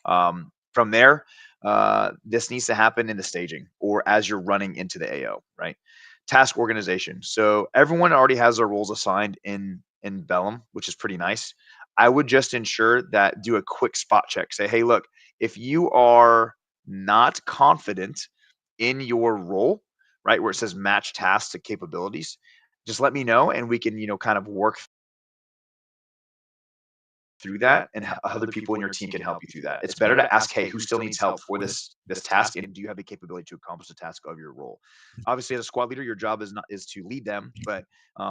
From there, this needs to happen in the staging or as you're running into the AO, right? Task organization. So everyone already has their roles assigned in Bellum, which is pretty nice. I would just ensure that do a quick spot check. Say, hey, look, if you are not confident in your role, right, where it says match tasks to capabilities, just let me know and we can, kind of work through that, and other people in your team can help you through that. It's better to ask, hey, who still needs help for this task, and do you have the capability to accomplish the task of your role? Obviously, as a squad leader, your job is to lead them, but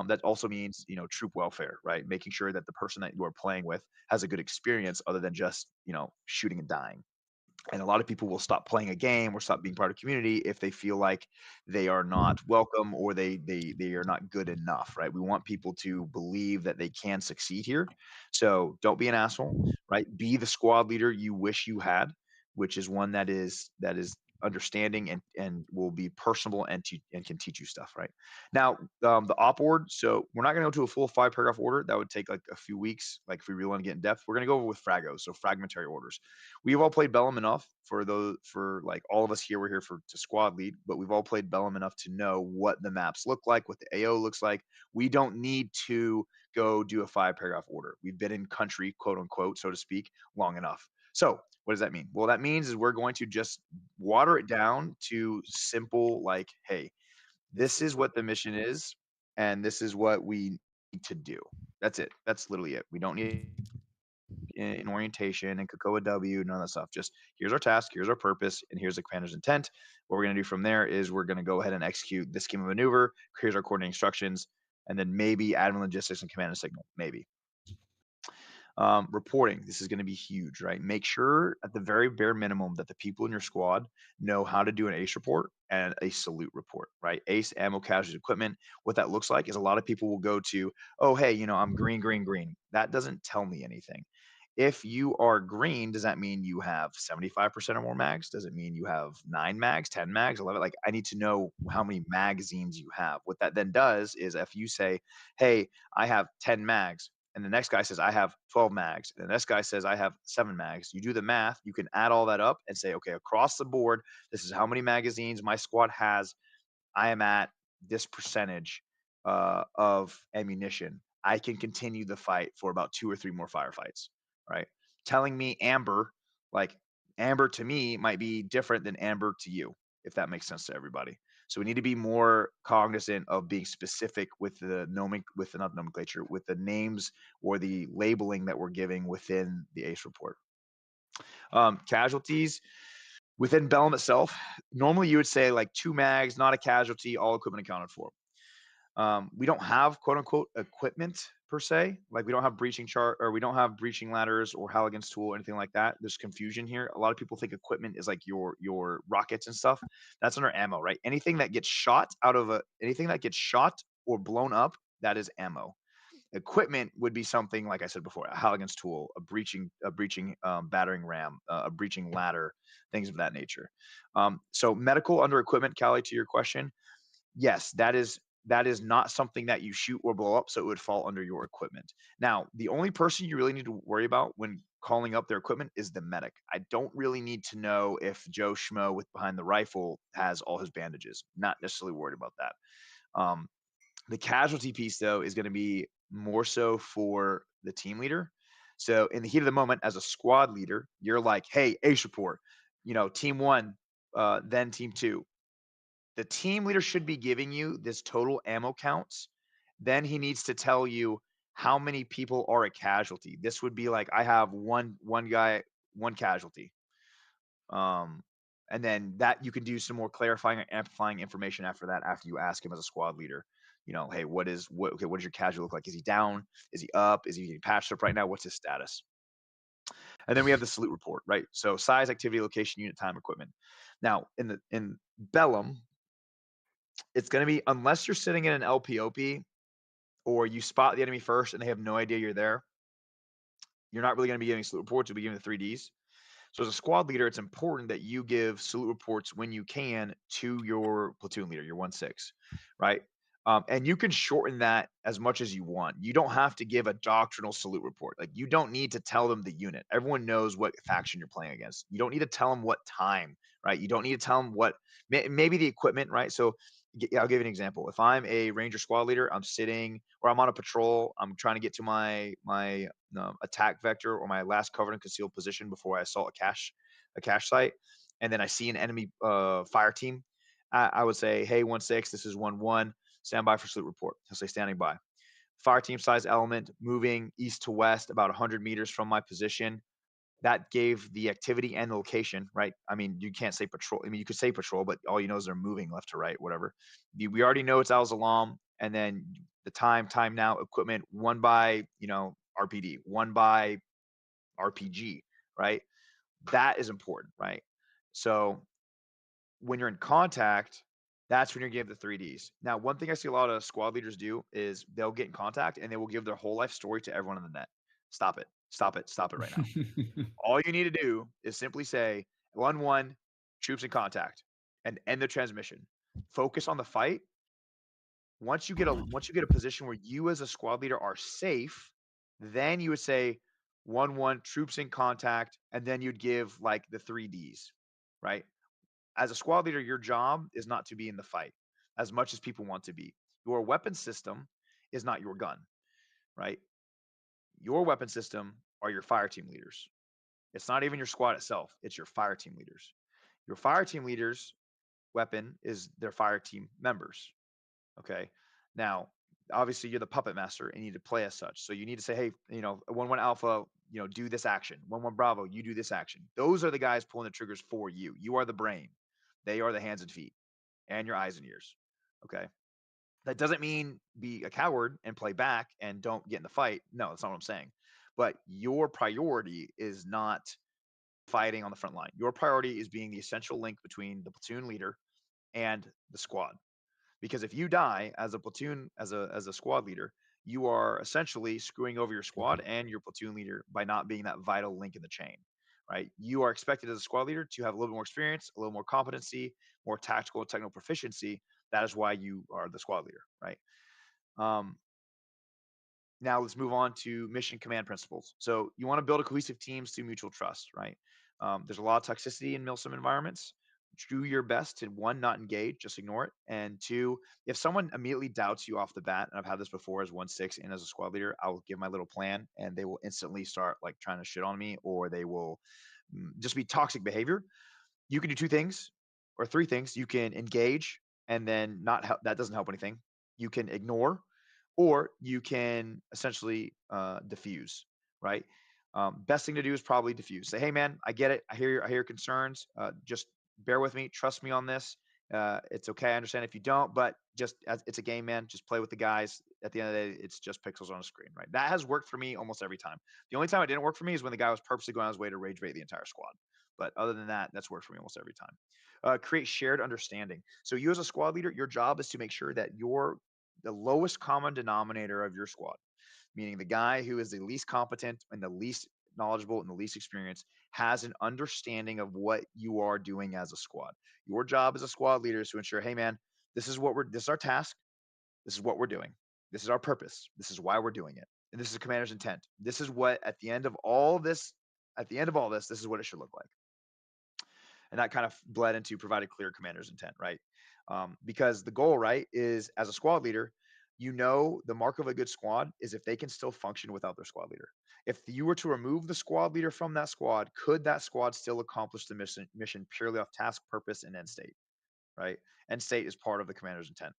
that also means troop welfare, right? Making sure that the person that you are playing with has a good experience, other than just shooting and dying. And a lot of people will stop playing a game or stop being part of community if they feel like they are not welcome or they are not good enough, right? We want people to believe that they can succeed here. So don't be an asshole, right? Be the squad leader you wish you had, which is one that is understanding and will be personable and can teach you stuff, right? Now, the op order. So we're not going to go to a full 5 paragraph order. That would take like a few weeks. Like if we really want to get in depth, we're going to go over with fragos, so fragmentary orders. We've all played Bellum enough for like all of us here. We're here for to squad lead, but we've all played Bellum enough to know what the maps look like, what the AO looks like. We don't need to go do a 5 paragraph order. We've been in country, quote unquote, so to speak, long enough. So what does that mean? Well, that means is we're going to just water it down to simple, like, hey, this is what the mission is, and this is what we need to do. That's it. That's literally it. We don't need in orientation and Cocoa W, none of that stuff. Just here's our task, here's our purpose, and here's the commander's intent. What we're going to do from there is we're going to go ahead and execute this scheme of maneuver. Here's our coordinating instructions, and then maybe admin logistics and command and signal. Maybe. Reporting. This is going to be huge, right? Make sure at the very bare minimum that the people in your squad know how to do an ACE report and a salute report, right? ACE, ammo, casualties, equipment. What that looks like is a lot of people will go to, oh, hey, I'm green, green, green. That doesn't tell me anything. If you are green, does that mean you have 75% or more mags? Does it mean you have 9 mags, 10 mags, 11? Like, I need to know how many magazines you have. What that then does is if you say, hey, I have 10 mags, and the next guy says, I have 12 mags, and the next guy says, I have 7 mags, you do the math, you can add all that up and say, okay, across the board, this is how many magazines my squad has. I am at this percentage of ammunition. I can continue the fight for about 2 or 3 more firefights, right? Telling me amber, like amber to me might be different than amber to you, if that makes sense to everybody. So we need to be more cognizant of being specific with the with the not nomenclature, with the names or the labeling that we're giving within the ACE report. Casualties within Bellum itself, normally you would say like 2 mags, not a casualty, all equipment accounted for. We don't have quote unquote equipment per se. Like we don't have breaching chart or we don't have breaching ladders or Halligan's tool or anything like that. There's confusion here. A lot of people think equipment is like your rockets and stuff. That's under ammo, right? Anything that gets shot or blown up, that is ammo. Equipment would be something like I said before, a Halligan's tool, a breaching battering ram, a breaching ladder, things of that nature. So medical under equipment, Callie, to your question, yes, that is not something that you shoot or blow up, so it would fall under your equipment. Now, the only person you really need to worry about when calling up their equipment is the medic. I don't really need to know if Joe Schmo with behind the rifle has all his bandages. Not necessarily worried about that. Um, the casualty piece, though, is going to be more so for the team leader. So, in the heat of the moment, as a squad leader, you're like, "Hey, ACE report. Team one, then team two." The team leader should be giving you this total ammo counts. Then he needs to tell you how many people are a casualty. This would be like, I have one guy, one casualty. Um, and then that you can do some more clarifying or amplifying information after that, after you ask him as a squad leader, hey, what does your casualty look like? Is he down? Is he up? Is he getting patched up right now? What's his status? And then we have the salute report, right? So size, activity, location, unit, time, equipment. Now in Bellum, it's going to be, unless you're sitting in an LPOP or you spot the enemy first and they have no idea you're there, you're not really going to be giving salute reports. You'll be giving the 3Ds. So as a squad leader, it's important that you give salute reports when you can to your platoon leader, your 1-6, right? And you can shorten that as much as you want. You don't have to give a doctrinal salute report. Like, you don't need to tell them the unit. Everyone knows what faction you're playing against. You don't need to tell them what time, right? You don't need to tell them what maybe the equipment, right? So I'll give you an example. If I'm a ranger squad leader, I'm sitting or I'm on a patrol, I'm trying to get to my attack vector or my last covered and concealed position before I assault a cache site, and then I see an enemy fire team. I would say, hey, 1-6, this is 1-1. Stand by for salute report. He'll say standing by. Fire team size element moving east to west about 100 meters from my position. That gave the activity and the location, right? I mean, you can't say patrol. I mean, you could say patrol, but all you know is they're moving left to right, whatever. We already know it's Al Zalam, and then the time now, equipment, one by, RPD, one by RPG, right? That is important, right? So when you're in contact, that's when you're giving the 3Ds. Now, one thing I see a lot of squad leaders do is they'll get in contact and they will give their whole life story to everyone in the net. Stop it. Stop it. Stop it right now. All you need to do is simply say 1-1, troops in contact, and end the transmission. Focus on the fight. Once you get a position where you as a squad leader are safe, then you would say 1-1, troops in contact, and then you'd give like the 3Ds, right? As a squad leader, your job is not to be in the fight as much as people want to be. Your weapon system is not your gun, right? Your weapon system are your fire team leaders. It's not even your squad itself, it's your fire team leaders. Your fire team leaders' weapon is their fire team members. Okay. Now, obviously, you're the puppet master and you need to play as such. So you need to say, hey, 1-1 Alpha, do this action. 1-1 Bravo, you do this action. Those are the guys pulling the triggers for you. You are the brain. They are the hands and feet and your eyes and ears. Okay. That doesn't mean be a coward and play back and don't get in the fight. No, that's not what I'm saying. But your priority is not fighting on the front line. Your priority is being the essential link between the platoon leader and the squad. Because if you die as a platoon, as a squad leader, you are essentially screwing over your squad and your platoon leader by not being that vital link in the chain, right? You are expected as a squad leader to have a little more experience, a little more competency, more tactical and technical proficiency. That is why you are the squad leader, right? Um, Now let's move on to mission command principles. So you want to build a cohesive teams through mutual trust, right? There's a lot of toxicity in MILSIM environments. Do your best to one, not engage, just ignore it. And two, if someone immediately doubts you off the bat, and I've had this before as 1-6 and as a squad leader, I'll give my little plan and they will instantly start like trying to shit on me, or they will just be toxic behavior. You can do two things or three things. You can engage and then not help. That doesn't help anything. You can ignore, or you can essentially diffuse, right? Best thing to do is probably diffuse. Say, hey man, I get it. I hear your concerns. Just bear with me. Trust me on this. It's okay. I understand if you don't, but just as it's a game, man. Just play with the guys. At the end of the day, it's just pixels on a screen, right? That has worked for me almost every time. The only time it didn't work for me is when the guy was purposely going out of his way to rage bait the entire squad. But other than that, that's worked for me almost every time. Create shared understanding. So you as a squad leader, your job is to make sure that you're the lowest common denominator of your squad, meaning the guy who is the least competent and the least knowledgeable and the least experienced has an understanding of what you are doing as a squad. Your job as a squad leader is to ensure, hey man, this is our task, this is what we're doing, this is our purpose, this is why we're doing it, and this is the commander's intent. This is what at the end of all this, this is what it should look like. And that kind of bled into provide a clear commander's intent, right? Because the goal, right, is as a squad leader, the mark of a good squad is if they can still function without their squad leader. If you were to remove the squad leader from that squad, could that squad still accomplish the mission purely off task, purpose, and end state, right? End state is part of the commander's intent.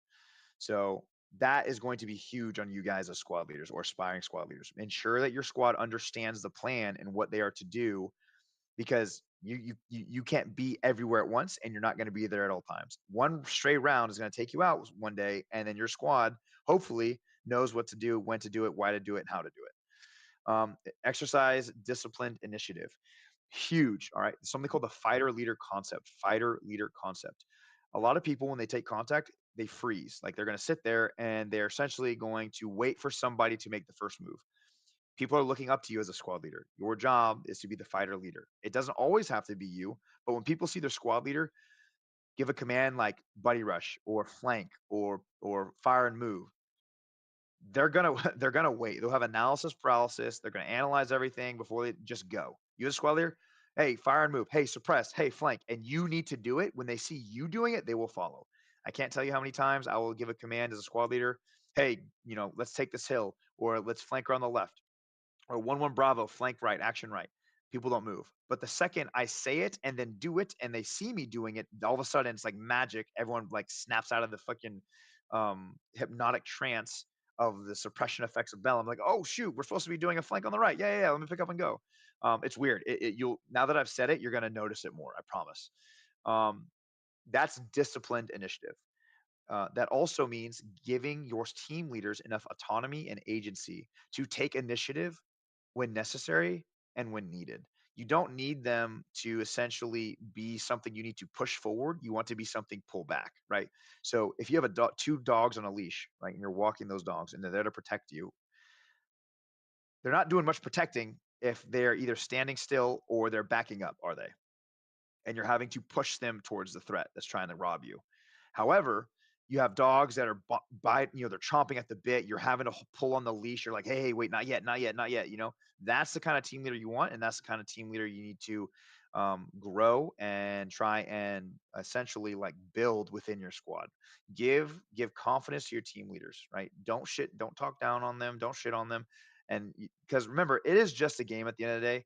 So that is going to be huge on you guys as squad leaders or aspiring squad leaders. Ensure that your squad understands the plan and what they are to do, because you can't be everywhere at once and you're not going to be there at all times. One stray round is going to take you out one day, and then your squad hopefully knows what to do, when to do it, why to do it, and how to do it. Exercise disciplined initiative. Huge. All right. Something called the fighter leader concept. Fighter leader concept. A lot of people, when they take contact, they freeze. Like they're going to sit there and they're essentially going to wait for somebody to make the first move. People are looking up to you as a squad leader. Your job is to be the fighter leader. It doesn't always have to be you, but when people see their squad leader give a command like buddy rush or flank or fire and move, they're gonna they're gonna wait. They'll have analysis paralysis. They're gonna analyze everything before they just go. You as a squad leader, hey, fire and move. Hey, suppress. Hey, flank. And you need to do it. When they see you doing it, they will follow. I can't tell you how many times I will give a command as a squad leader. Hey, let's take this hill or let's flank around the left or 1-1 Bravo, flank right, action right. People don't move. But the second I say it and then do it and they see me doing it, all of a sudden it's like magic. Everyone like snaps out of the fucking hypnotic trance of the suppression effects of Bellum. Like, oh shoot, we're supposed to be doing a flank on the right. Yeah, yeah, yeah. Let me pick up and go. It's weird. You'll now that I've said it, you're gonna notice it more. I promise. Um, that's disciplined initiative. That also means giving your team leaders enough autonomy and agency to take initiative when necessary and when needed. You don't need them to essentially be something you need to push forward. You want to be something pull back, right? So if you have two dogs on a leash, right, and you're walking those dogs and they're there to protect you, they're not doing much protecting if they're either standing still or they're backing up, are they? And you're having to push them towards the threat that's trying to rob you. However, you have dogs that are they're chomping at the bit. You're having to pull on the leash. You're like, hey, hey, wait, not yet, not yet, not yet. That's the kind of team leader you want, and that's the kind of team leader you need to grow and try and essentially like build within your squad. Give confidence to your team leaders, right? Don't talk down on them, don't shit on them, and because remember, it is just a game at the end of the day.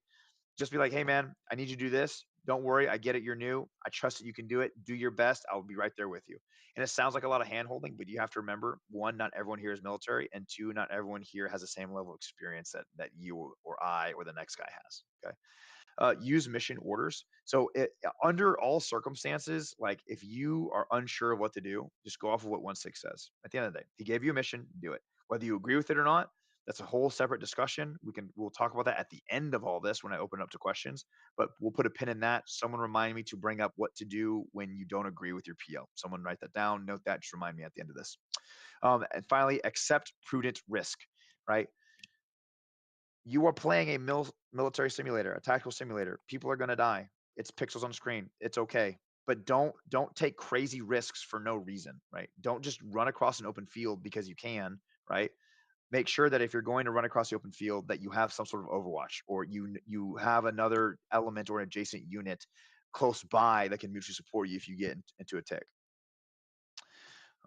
Just be like, "Hey, man, I need you to do this. Don't worry. I get it. You're new. I trust that you can do it. Do your best. I'll be right there with you." And it sounds like a lot of hand holding, but you have to remember one, not everyone here is military, and two, not everyone here has the same level of experience that you or I or the next guy has. Okay. Use mission orders. So under all circumstances, like if you are unsure of what to do, just go off of what 1.6 says. At the end of the day, he gave you a mission, do it. Whether you agree with it or not, that's a whole separate discussion. We'll talk about that at the end of all this when I open up to questions. But we'll put a pin in that. Someone remind me to bring up what to do when you don't agree with your PO. Someone write that down. Note that. Just remind me at the end of this. And finally, accept prudent risk. Right, you are playing a military simulator, a tactical simulator. People are going to die. It's pixels on screen. It's okay. But don't take crazy risks for no reason, right? Don't just run across an open field because you can, right? Make sure that if you're going to run across the open field that you have some sort of overwatch or you have another element or an adjacent unit close by that can mutually support you if you get into a tick.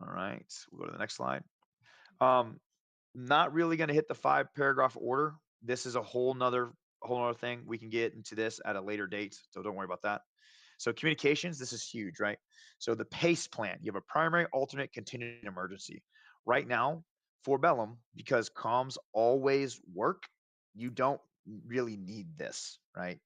All right, we'll go to the next slide. Um, Not really going to hit the 5 paragraph order. This is a whole nother thing. We can get into this at a later date, so don't worry about that. So communications, this is huge, right? So the PACE plan, you have a primary, alternate, contingent, emergency. Right now, for Bellum, because comms always work, you don't really need this, right?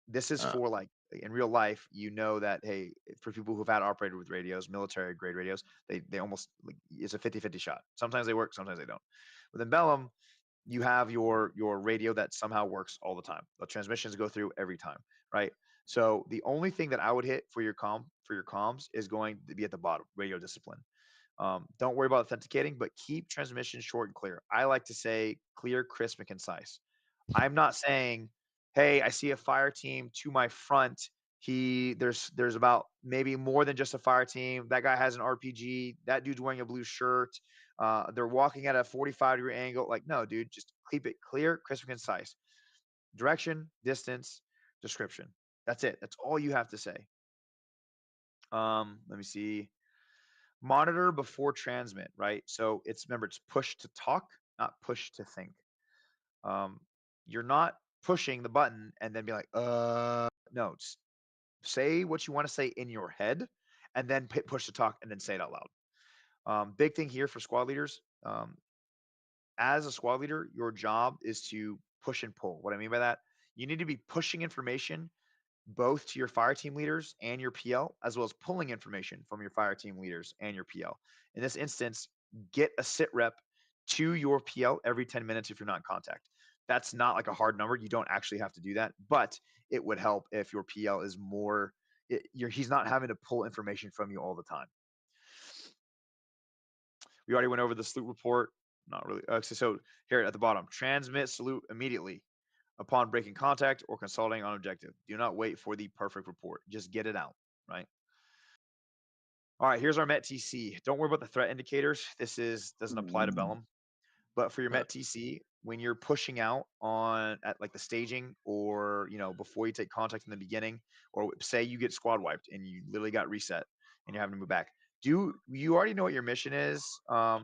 This is Uh, for like in real life, that hey, for people who've had operated with radios, military grade radios, they almost like it's a 50-50 shot. Sometimes they work, sometimes they don't. Within Bellum, you have your radio that somehow works all the time. The transmissions go through every time, right? So the only thing that I would hit for your comms is going to be at the bottom, radio discipline. Don't worry about authenticating, but keep transmissions short and clear. I like to say clear, crisp, and concise. I'm not saying, "Hey, I see a fire team to my front. There's about maybe more than just a fire team. That guy has an RPG. That dude's wearing a blue shirt. They're walking at a 45-degree angle." Like, no, dude, just keep it clear, crisp, and concise. Direction, distance, description. That's it. That's all you have to say. Let me see. Monitor before transmit, right? So remember, it's push to talk, not push to think. Um, you're not pushing the button and then be like, no, just say what you want to say in your head and then push to talk and then say it out loud. Big thing here for squad leaders. As a squad leader, your job is to push and pull. What I mean by that, you need to be pushing information both to your fire team leaders and your PL, as well as pulling information from your fire team leaders and your PL. In this instance, get a sit rep to your PL every 10 minutes if you're not in contact. That's not like a hard number. You don't actually have to do that, but it would help if your PL is more, he's not having to pull information from you all the time. We already went over the salute report. Not really. So here at the bottom, transmit salute immediately upon breaking contact or consulting on objective. Do not wait for the perfect report. Just get it out, right? All right, here's our Met TC. Don't worry about the threat indicators. Doesn't apply to Bellum. But for your Right. Met TC, when you're pushing out on at like the staging, or before you take contact in the beginning, or say you get squad wiped and you literally got reset and you're having to move back, do you already know what your mission is?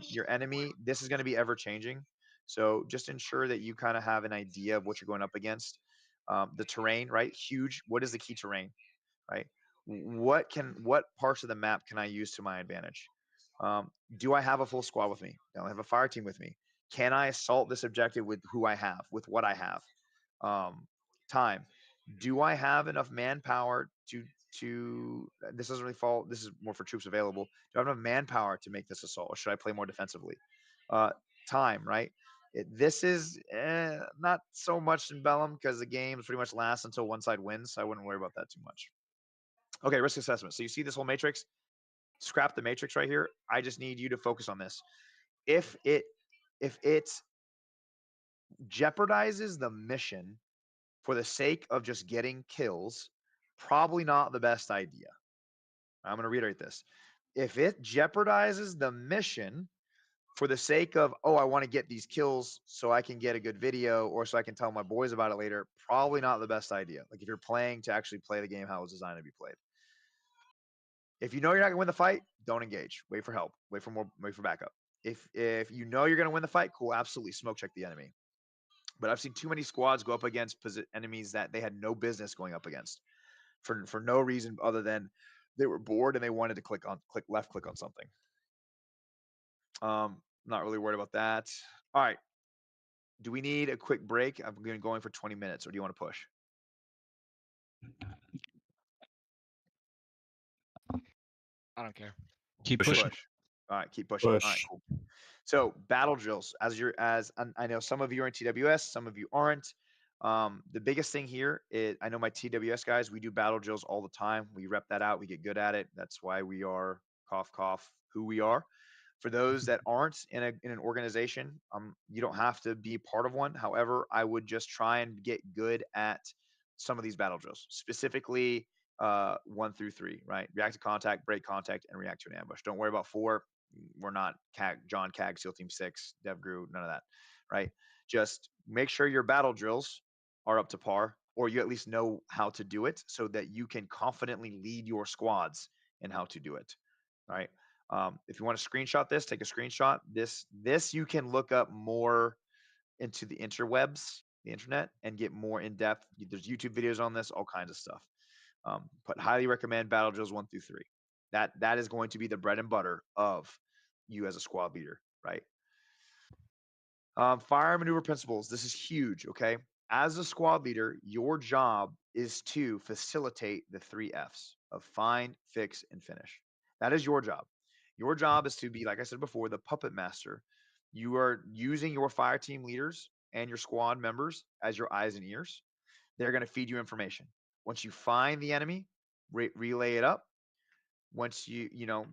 Your enemy, this is going to be ever changing, so just ensure that you kind of have an idea of what you're going up against. The terrain, right? Huge. What is the key terrain, right? What parts of the map can I use to my advantage? Do I have a full squad with me? Do I have a fire team with me? Can I assault this objective with who I have, with what I have? Um, Time. Do I have enough manpower to this doesn't really fall, this is more for troops available. Do I have enough manpower to make this assault, or should I play more defensively? Uh, Time, right? This is not so much in Bellum because the games pretty much last until one side wins, so I wouldn't worry about that too much. Okay, risk assessment. So you see this whole matrix? Scrap the matrix right here. I just need you to focus on this. If it jeopardizes the mission for the sake of just getting kills, probably not the best idea. I'm going to reiterate this. If it jeopardizes the mission for the sake of, oh, I want to get these kills so I can get a good video or so I can tell my boys about it later, probably not the best idea. Like if you're playing to actually play the game how it was designed to be played. If you know you're not gonna win the fight, don't engage. Wait for help. Wait for backup. If you know you're gonna win the fight, cool, absolutely smoke check the enemy. But I've seen too many squads go up against enemies that they had no business going up against for no reason other than they were bored and they wanted to click on something. Not really worried about that. All right. Do we need a quick break? I'm going for 20 minutes, or do you want to push? I don't care. Keep Push. pushing. All right, keep pushing. All right, Push. cool. So battle drills, I know some of you are in TWS, some of you aren't. The biggest thing here is, I know my TWS guys, we do battle drills all the time. We rep that out. We get good at it. That's why we are cough cough who we are. For those that aren't in an organization, you don't have to be part of one. However, I would just try and get good at some of these battle drills, specifically 1 through 3, right? React to contact, break contact, and react to an ambush. Don't worry about 4. We're not John Cag, SEAL Team 6, DevGru, none of that, right? Just make sure your battle drills are up to par, or you at least know how to do it so that you can confidently lead your squads in how to do it, right? If you want to screenshot this, take a screenshot. This you can look up more into the interwebs, the internet, and get more in depth. There's YouTube videos on this, all kinds of stuff. But highly recommend battle drills 1 through 3. That is going to be the bread and butter of you as a squad leader, right? Fire maneuver principles. This is huge. Okay, as a squad leader, your job is to facilitate the 3 Fs of find, fix, and finish. That is your job. Your job is to be, like I said before, the puppet master. You are using your fire team leaders and your squad members as your eyes and ears. They're going to feed you information. Once you find the enemy, relay it up. Once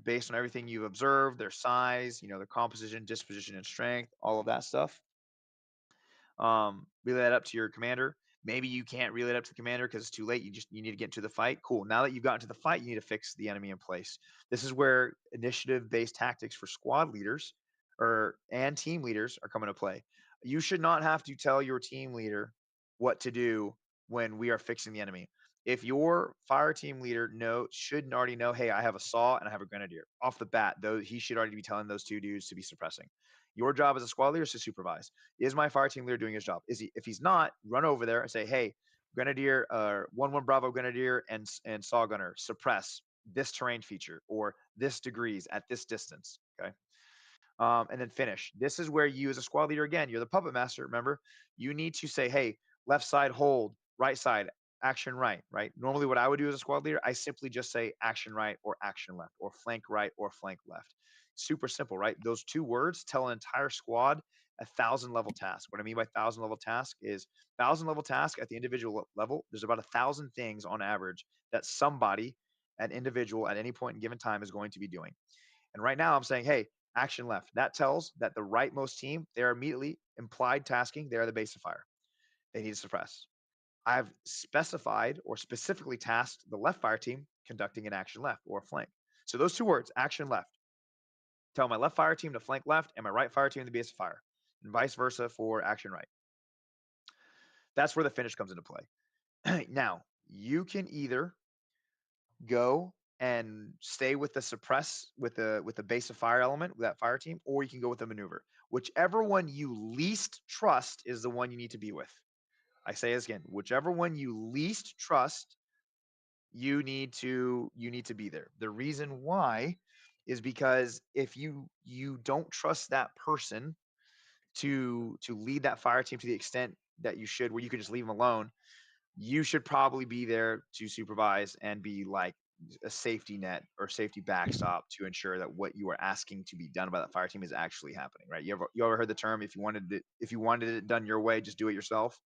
based on everything you've observed, their size, their composition, disposition, and strength, all of that stuff, relay that up to your commander. Maybe you can't relay it up to the commander because it's too late. You need to get into the fight. Cool. Now that you've gotten to the fight, you need to fix the enemy in place. This is where initiative-based tactics for squad leaders and team leaders are coming to play. You should not have to tell your team leader what to do when we are fixing the enemy. If your fire team leader shouldn't already know, hey, I have a saw and I have a grenadier off the bat, though he should already be telling those 2 dudes to be suppressing. Your job as a squad leader is to supervise. Is my fire team leader doing his job? If he's not, run over there and say, hey, Grenadier, 1-1 Bravo Grenadier and Saw Gunner, suppress this terrain feature or this degrees at this distance. Okay. And then finish. This is where you, as a squad leader, again, you're the puppet master. Remember, you need to say, hey, left side hold, right side action right. Normally, what I would do as a squad leader, I simply just say action right or action left or flank right or flank left. Super simple, right? Those 2 words tell an entire squad a 1,000-level task. What I mean by 1,000-level task is 1,000-level task at the individual level. There's about 1,000 things on average that somebody, an individual at any point in given time, is going to be doing. And right now I'm saying, hey, action left. That tells that the rightmost team, they're immediately implied tasking. They are the base of fire. They need to suppress. I've specified or specifically tasked the left fire team conducting an action left or a flank. So those two words, action left, tell my left fire team to flank left and my right fire team to be a fire, and vice versa for action right. That's where the finish comes into play. Now, you can either go and stay with the suppress with the base of fire element with that fire team, or you can go with the maneuver. Whichever one you least trust is the one you need to be with. I say this again, whichever one you least trust, you need to be there. The reason why is because if you don't trust that person to lead that fire team to the extent that you should, where you could just leave them alone, you should probably be there to supervise and be like a safety net or safety backstop to ensure that what you are asking to be done by that fire team is actually happening, right? You ever heard the term, if you wanted it done your way, just do it yourself?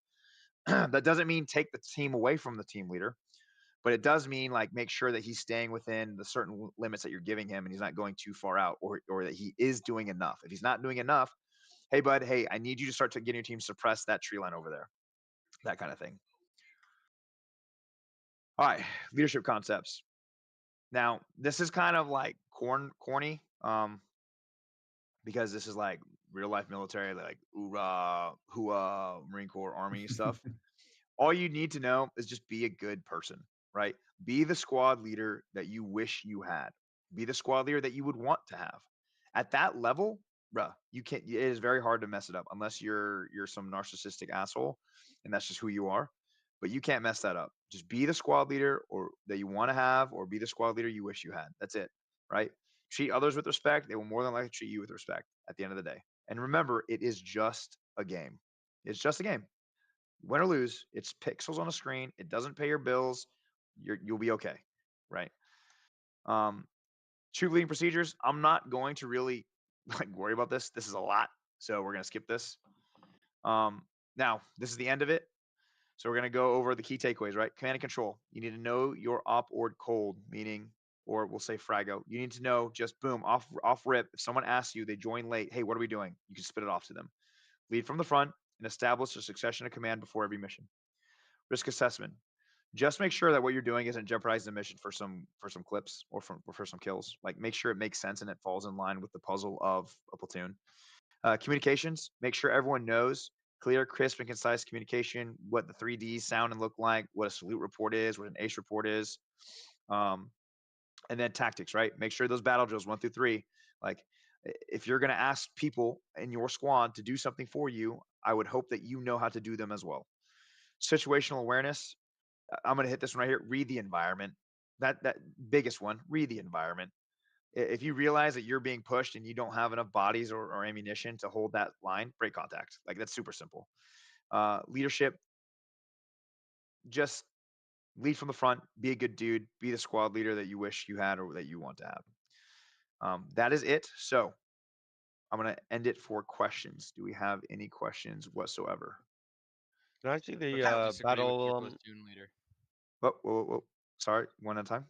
That doesn't mean take the team away from the team leader, but it does mean like make sure that he's staying within the certain limits that you're giving him and he's not going too far out, or that he is doing enough. If he's not doing enough, hey bud, hey, I need you to start to get your team suppress that tree line over there. That kind of thing. All right, leadership concepts. Now, this is kind of like corny, because this is like real life military, like hoorah, hooah, Marine Corps, Army stuff. All you need to know is just be a good person, right? Be the squad leader that you wish you had. Be the squad leader that you would want to have. At that level, bruh, you can't. It is very hard to mess it up unless you're some narcissistic asshole, and that's just who you are. But you can't mess that up. Just be the squad leader or that you want to have, or be the squad leader you wish you had. That's it, right? Treat others with respect. They will more than likely treat you with respect at the end of the day. And remember, it is just a game. It's just a game. Win or lose, it's pixels on a screen. It doesn't pay your bills. You'll be okay, right? Um, troop leading procedures. I'm not going to really like worry about this. This is a lot, so we're gonna skip this. Um, Now this is the end of it. So we're gonna go over the key takeaways, right? Command and control. You need to know your op ord cold, meaning, or we'll say frago. You need to know just boom, off rip. If someone asks you, they join late. Hey, what are we doing? You can spit it off to them. Lead from the front and establish a succession of command before every mission. Risk assessment. Just make sure that what you're doing isn't jeopardizing the mission for some clips or for some kills. Like make sure it makes sense and it falls in line with the puzzle of a platoon. Communications. Make sure everyone knows clear, crisp, and concise communication. What the 3Ds sound and look like. What a salute report is. What an ace report is. Um, and then tactics. Right. Make sure those battle drills 1 through 3. Like if you're going to ask people in your squad to do something for you, I would hope that you know how to do them as well. Situational awareness. I'm going to hit this one right here. Read the environment. That biggest one. Read the environment. If you realize that you're being pushed and you don't have enough bodies or ammunition to hold that line, break contact. Like that's super simple. Leadership. Just lead from the front. Be a good dude. Be the squad leader that you wish you had or that you want to have. That is it. So I'm going to end it for questions. Do we have any questions whatsoever? Can I see I the disagree with your battle? platoon leader. Whoa. Sorry, one at a time.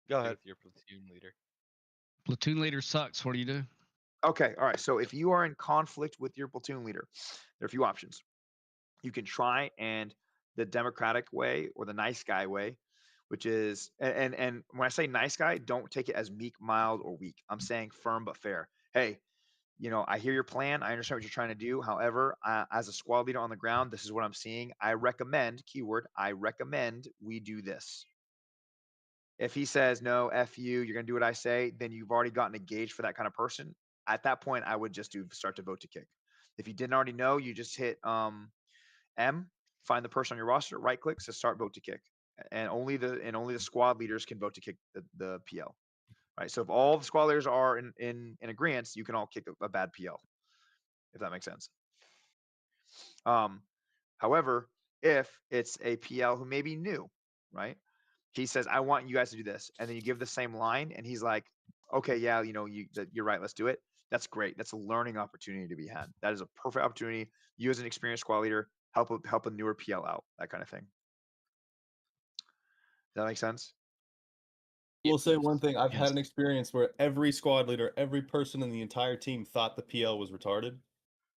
Go ahead. With your platoon leader. Platoon leader sucks. What do you do? Okay, all right. So if you are in conflict with your platoon leader, there are a few options. You can try and the democratic way or the nice guy way, which is and when I say nice guy, don't take it as meek, mild, or weak. I'm saying firm but fair. Hey, I hear your plan. I understand what you're trying to do. However, as a squad leader on the ground, this is what I'm seeing. I recommend, keyword, I recommend we do this. If he says, no, F you, you're going to do what I say, then you've already gotten engaged for that kind of person. At that point, I would just start to vote to kick. If you didn't already know, you just hit M, find the person on your roster, right click, says start vote to kick. And only the squad leaders can vote to kick the PL. Right. So if all the squad leaders are in agreement, you can all kick a bad PL, if that makes sense. However, if it's a PL who may be new, right? He says, I want you guys to do this. And then you give the same line and he's like, okay, yeah, you're right. Let's do it. That's great. That's a learning opportunity to be had. That is a perfect opportunity. You as an experienced squad leader, help a newer PL out, that kind of thing. Does that make sense? We'll say one thing. I've had an experience where every squad leader, every person in the entire team thought the PL was retarded.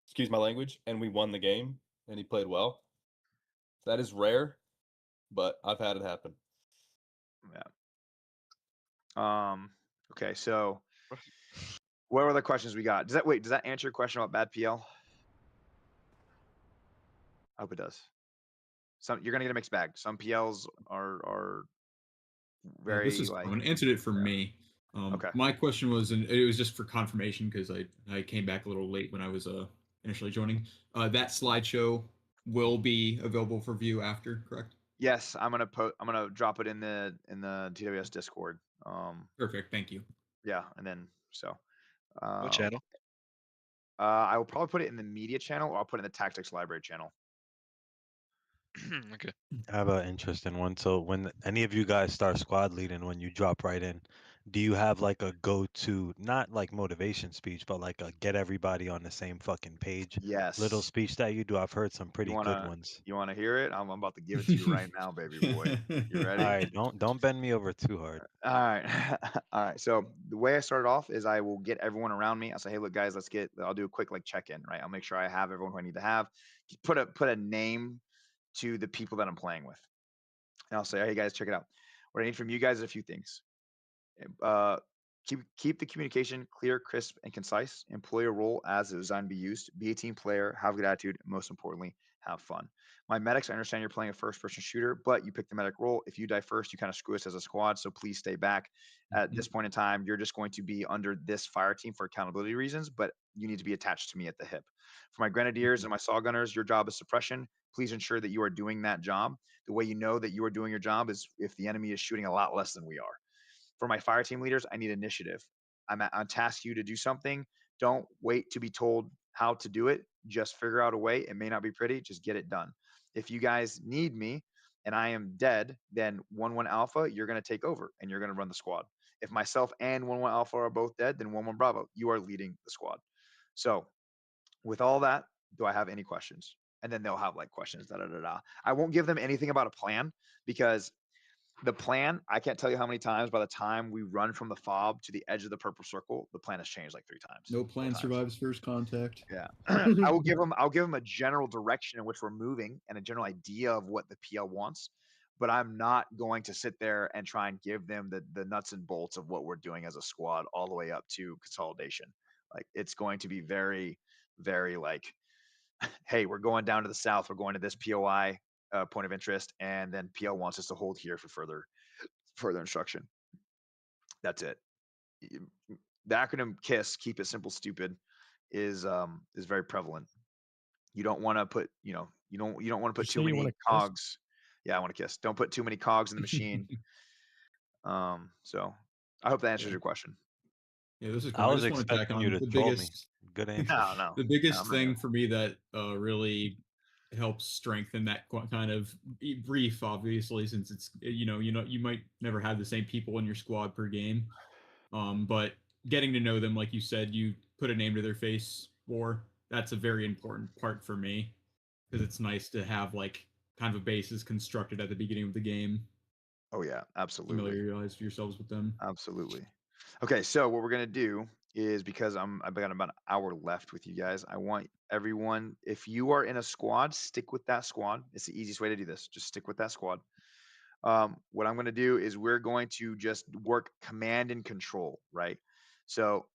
Excuse my language. And we won the game and he played well. That is rare, but I've had it happen. Yeah. Okay, so what other questions we got? Does that answer your question about bad PL? I hope it does. You're gonna get a mixed bag. Some PLs are very This is like Cohen. Answered it for me. Okay. My question was, and it was just for confirmation because I came back a little late when I was initially joining. That slideshow will be available for view after, correct? Yes, I'm gonna drop it in the TWS Discord. Perfect. Thank you. Yeah, and then so What channel? I will probably put it in the media channel, or I'll put it in the tactics library channel. Okay. I have an interesting one. So when any of you guys start squad leading, when you drop right in, do you have like a go-to, not like motivation speech, but like a get everybody on the same fucking page little Yes. speech that you do? I've heard some You pretty good wanna ones. you wanna hear it? I'm about to give it to you right now, baby boy. You All ready? right, don't bend me over too hard. All right. All right. So the way I started off is I will get everyone around me. I'll say, hey, look, guys, I'll do a quick like check-in, right? I'll make sure I have everyone who I need to have. Put a name to the people that I'm playing with. And I'll say, hey guys, check it out. What I need from you guys is a few things. Uh, keep the communication clear, crisp, and concise. Employ a role as it was designed to be used. Be a team player. Have a good attitude. And most importantly, have fun. My medics, I understand you're playing a first-person shooter, but you pick the medic role. If you die first, you kind of screw us as a squad. So please stay back. At this point in time, you're just going to be under this fire team for accountability reasons, but you need to be attached to me at the hip. For my grenadiers and my saw gunners, your job is suppression. Please ensure that you are doing that job. The way you know that you are doing your job is if the enemy is shooting a lot less than we are. For my fire team leaders, I need initiative. I'm task you to do something. Don't wait to be told how to do it. Just figure out a way. It may not be pretty. Just get it done. If you guys need me and I am dead, then 1-1 Alpha, you're going to take over and you're going to run the squad. If myself and 1-1 Alpha are both dead, then 1-1 Bravo, you are leading the squad. So with all that, do I have any questions? And then they'll have like questions. Da, da, da, da. I won't give them anything about a plan because the plan, I can't tell you how many times by the time we run from the fob to the edge of the purple circle, the plan has changed like 3 times. No plan 4 times. survives first contact. Yeah. I'll give them a general direction in which we're moving and a general idea of what the PL wants, but I'm not going to sit there and try and give them the nuts and bolts of what we're doing as a squad all the way up to consolidation. Like it's going to be very, very like, hey, we're going down to the south. We're going to this POI point of interest, and then PL wants us to hold here for further instruction. That's it. The acronym KISS, keep it simple, stupid, is very prevalent. You don't want to put, you don't want to put too many cogs. Yeah, I want to kiss. Don't put too many cogs in the machine. So I hope that answers your question. Yeah, this is I cool. was just want to tack expecting on you to the troll me. biggest. Good answer. No. The I'm biggest not thing gonna- for me that really helps strengthen that kind of brief, obviously, since it's you might never have the same people in your squad per game, but getting to know them, like you said, you put a name to their face, or that's a very important part for me because it's nice to have like kind of a basis constructed at the beginning of the game. Oh yeah, absolutely. Familiarize yourselves with them. Absolutely. Okay, so what we're gonna do is because I've got about an hour left with you guys. I want everyone, if you are in a squad, stick with that squad. It's the easiest way to do this. Just stick with that squad. What I'm going to do is we're going to just work command and control, right? So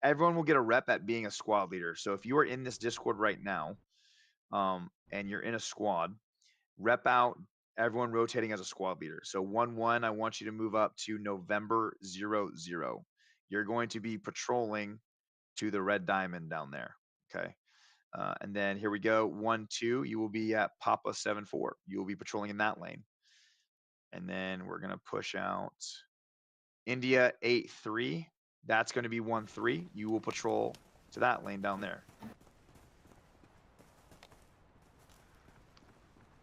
everyone will get a rep at being a squad leader. So if you are in this Discord right now, and you're in a squad, rep out everyone rotating as a squad leader. So 1-1, I want you to move up to November 00. You're going to be patrolling to the red diamond down there. Okay. And then here we go. 1-2, you will be at Papa 7-4. You will be patrolling in that lane. And then we're going to push out India 8-3. That's going to be 1-3. You will patrol to that lane down there.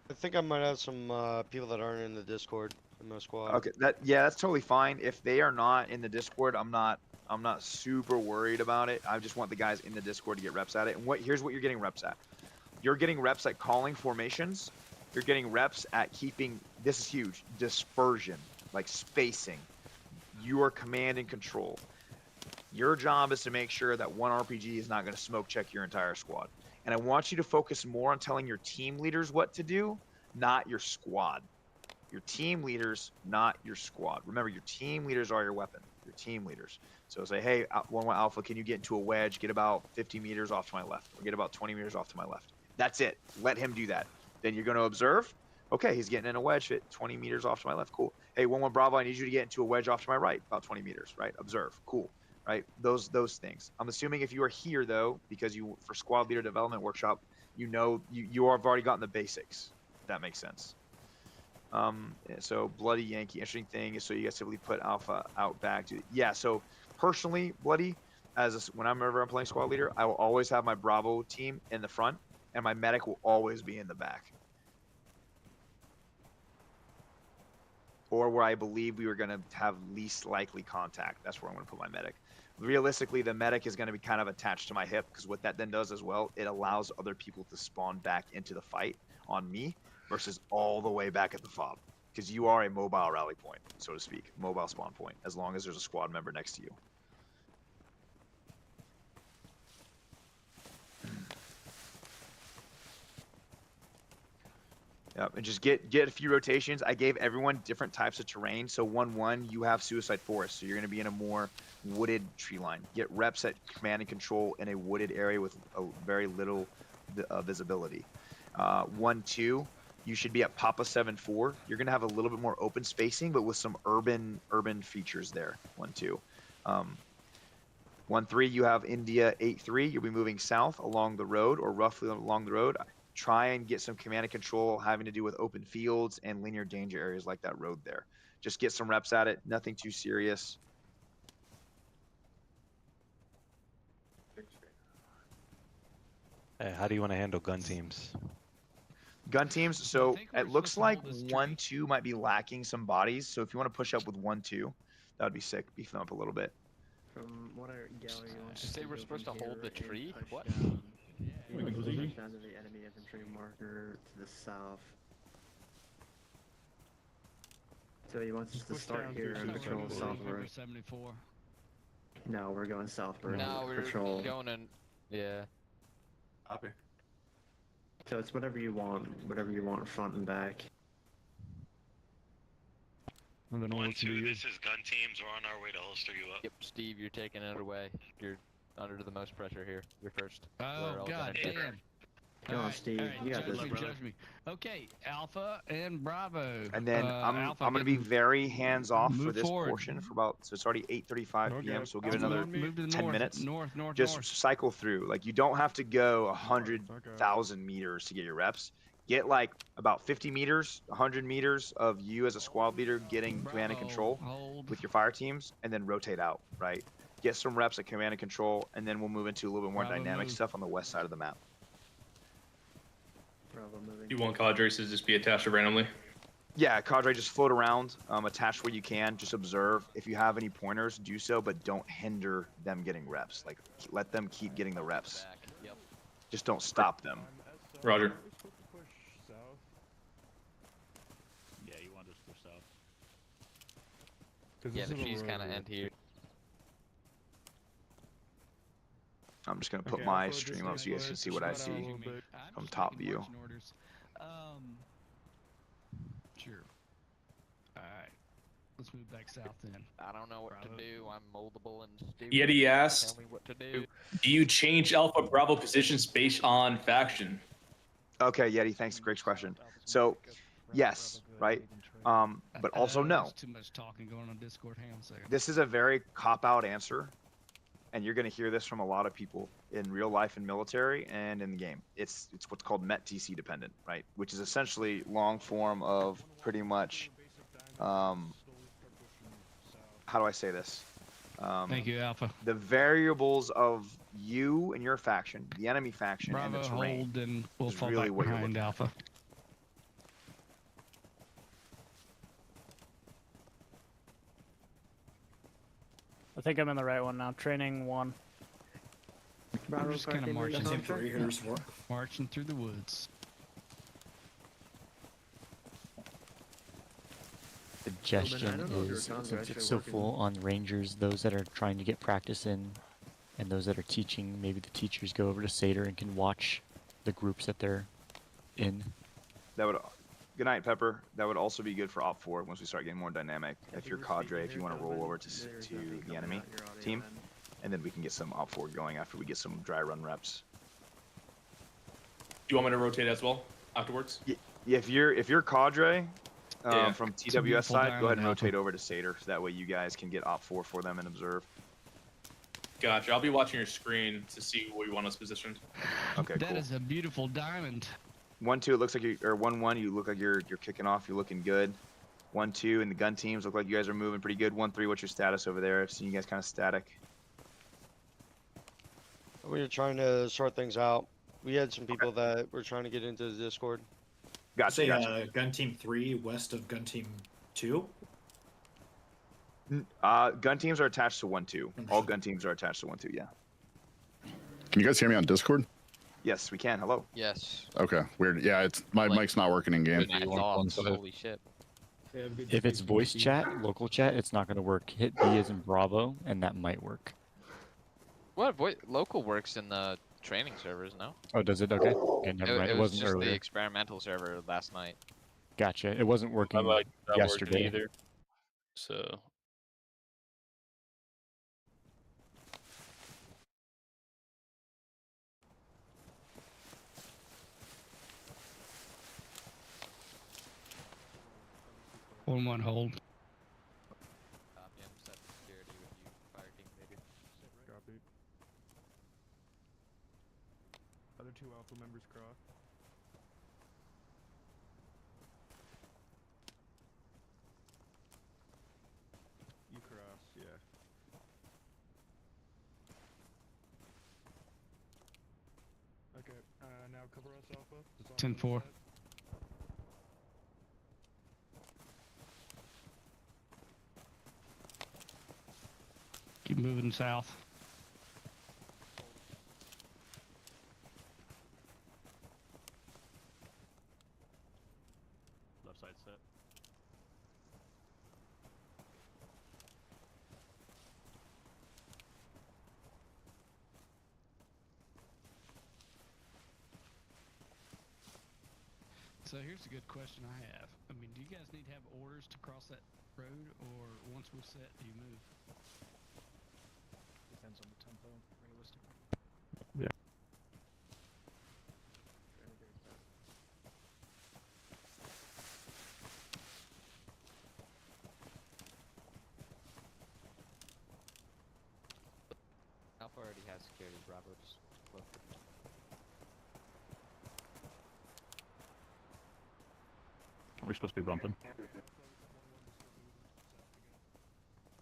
I think I might have some people that aren't in the Discord in my squad. Okay, that's totally fine. If they are not in the Discord, I'm not super worried about it. I just want the guys in the Discord to get reps at it. And here's what you're getting reps at. You're getting reps at calling formations. You're getting reps at keeping, this is huge, dispersion, like spacing. You are command and control. Your job is to make sure that one RPG is not going to smoke check your entire squad. And I want you to focus more on telling your team leaders what to do, not your squad. Your team leaders, not your squad. Remember, your team leaders are your weapon. Your team leaders. So say, hey, 1-1 Alpha, can you get into a wedge? Get about 50 meters off to my left, or get about 20 meters off to my left. That's it. Let him do that. Then you're going to observe. Okay, he's getting in a wedge fit 20 meters off to my left. Cool. Hey, 1-1 Bravo, I need you to get into a wedge off to my right, about 20 meters. Right. Observe. Cool. Right. Those things. I'm assuming if you are here though, because you for squad leader development workshop, you have already gotten the basics. If that makes sense. So Bloody Yankee, interesting thing is so you guys simply put Alpha out back to so personally, Bloody, whenever I'm playing squad leader, I will always have my Bravo team in the front and my medic will always be in the back. Or where I believe we were going to have least likely contact. That's where I'm going to put my medic. Realistically, the medic is going to be kind of attached to my hip because what that then does as well, it allows other people to spawn back into the fight on me versus all the way back at the fob, because you are a mobile rally point, so to speak, mobile spawn point, as long as there's a squad member next to you. Yep, and just get a few rotations. I gave everyone different types of terrain. So 1-1, you have Suicide Forest, so you're going to be in a more wooded tree line. Get reps at command and control in a wooded area with a very little visibility. 1-2, you should be at Papa 7-4. You're going to have a little bit more open spacing, but with some urban features there. 1-2. 1-3, you have India 8-3. You'll be moving south along the road, or roughly along the road. Try and get some command and control having to do with open fields and linear danger areas like that road there. Just get some reps at it. Nothing too serious. Hey, how do you want to handle gun teams? Gun teams, I so think we're it looks supposed to like hold this tree. 1-2 might be lacking some bodies. So if you want to push up with 1-2, that would be sick. Beef them up a little bit. From what I gather, you want Did you say we're supposed to hold the tree? What? Wait, Push position? down to the enemy infantry marker to the south. So he wants us to Push start down here to and the patrol south. southward. 74. No, we're going southward. No, we're patrol. going in. Yeah. Copy. So it's whatever you want front and back. I don't know what to do. This is gun teams. We're on our way to holster you up. Yep, Steve, you're taking it away. You're under the most pressure here. You're first. We're Oh, all God gonna- damn. Come on, Steve, you got judge this, me, brother. judge me. Okay, Alpha and Bravo. And then Alpha I'm going to be getting- very hands off for move this forward. portion for about, so it's already 8:35 p.m. So we'll give it another move to the 10 north, minutes. North, Just north. cycle through. Like you don't have to go 100,000 meters to get your reps. Get like about 50 meters, 100 meters of you as a squad leader getting command and Bravo, control hold. with your fire teams, and then rotate out, right? Get some reps at command and control, and then we'll move into a little bit more Bravo, dynamic move. stuff on the west side of the map. Bravo moving. You want cadres to just be attached randomly? Yeah, cadre, just float around, attach where you can, just observe. If you have any pointers, do so, but don't hinder them getting reps. Like, let them keep getting the reps. Back. Yep. Just don't stop them. Roger. Yeah, you want us to push south. Yeah, the trees kind of end here. I'm just gonna put my stream up so you guys can see what I see from top view. Sure. Alright. Let's move back south then. I don't know what to do. I'm moldable and stupid. Yeti asked, Tell me what to do. do you change Alpha Bravo positions based on faction? Okay, Yeti, thanks. Great question. So, yes, right? But also no. There's too much talking going on Discord. Hang on a second. This is a very cop-out answer, and you're going to hear this from a lot of people in real life and military and in the game. It's what's called MET TC dependent, right? Which is essentially long form of pretty much, how do I say this? Thank you, Alpha. The variables of you and your faction, the enemy faction, and Bravo, the terrain. hold, and we'll is fall really back what you're behind looking at. Alpha. I think I'm in the right one now. Training 1. I'm just kind of marching, contract. marching through the woods. Suggestion I don't know if your is, comms are since actually it's so working. full on rangers, those that are trying to get practice in, and those that are teaching, maybe the teachers go over to Seder and can watch the groups that they're in. That would Good night, Pepper. That would also be good for Op 4 once we start getting more dynamic. If you're cadre, if you want to roll over to the enemy team, and then we can get some Op 4 going after we get some dry run reps. Do you want me to rotate as well afterwards? Yeah, if you're cadre Yeah. from It's a TWS beautiful side, go ahead and diamond rotate over to Satyr, so that way you guys can get Op 4 for them and observe. Gotcha. I'll be watching your screen to see where you want us positioned. Okay, That cool. is a beautiful diamond. 1-2, it looks like you, or 1-1, you look like you're kicking off. You're looking good. 1-2, and the gun teams look like you guys are moving pretty good. 1-3, what's your status over there? I've seen you guys kind of static. We're trying to sort things out. We had some people that were trying to get into the Discord. Gotcha. Say Gotcha. gun team 3 west of gun team 2. Gun teams are attached to 1-2. All gun teams are attached to 1-2. Yeah. Can you guys hear me on Discord? Yes, we can. Hello. Yes. Okay, weird. Yeah, it's my mic's not working in game. Holy shit. If it's voice chat, local chat, it's not going to work. Hit B as in Bravo, and that might work. What? Local works in the training servers, no? Oh, does it? Okay. Okay, never mind. It was wasn't just earlier. the experimental server last night. Gotcha. It wasn't working yesterday. Either. So. One hold. Yeah, I'm set security with you, fire team, maybe. Copy. Other 2 alpha members cross. You cross, yeah. Okay, now cover us alpha. 10-4. Keep moving south. Left side set. So here's a good question I have. I mean, do you guys need to have orders to cross that road, or once we're set, do you move? Depends on the tempo, realistically. Yeah. Alpha already has security, Bravo just look. Are we supposed to be bumping?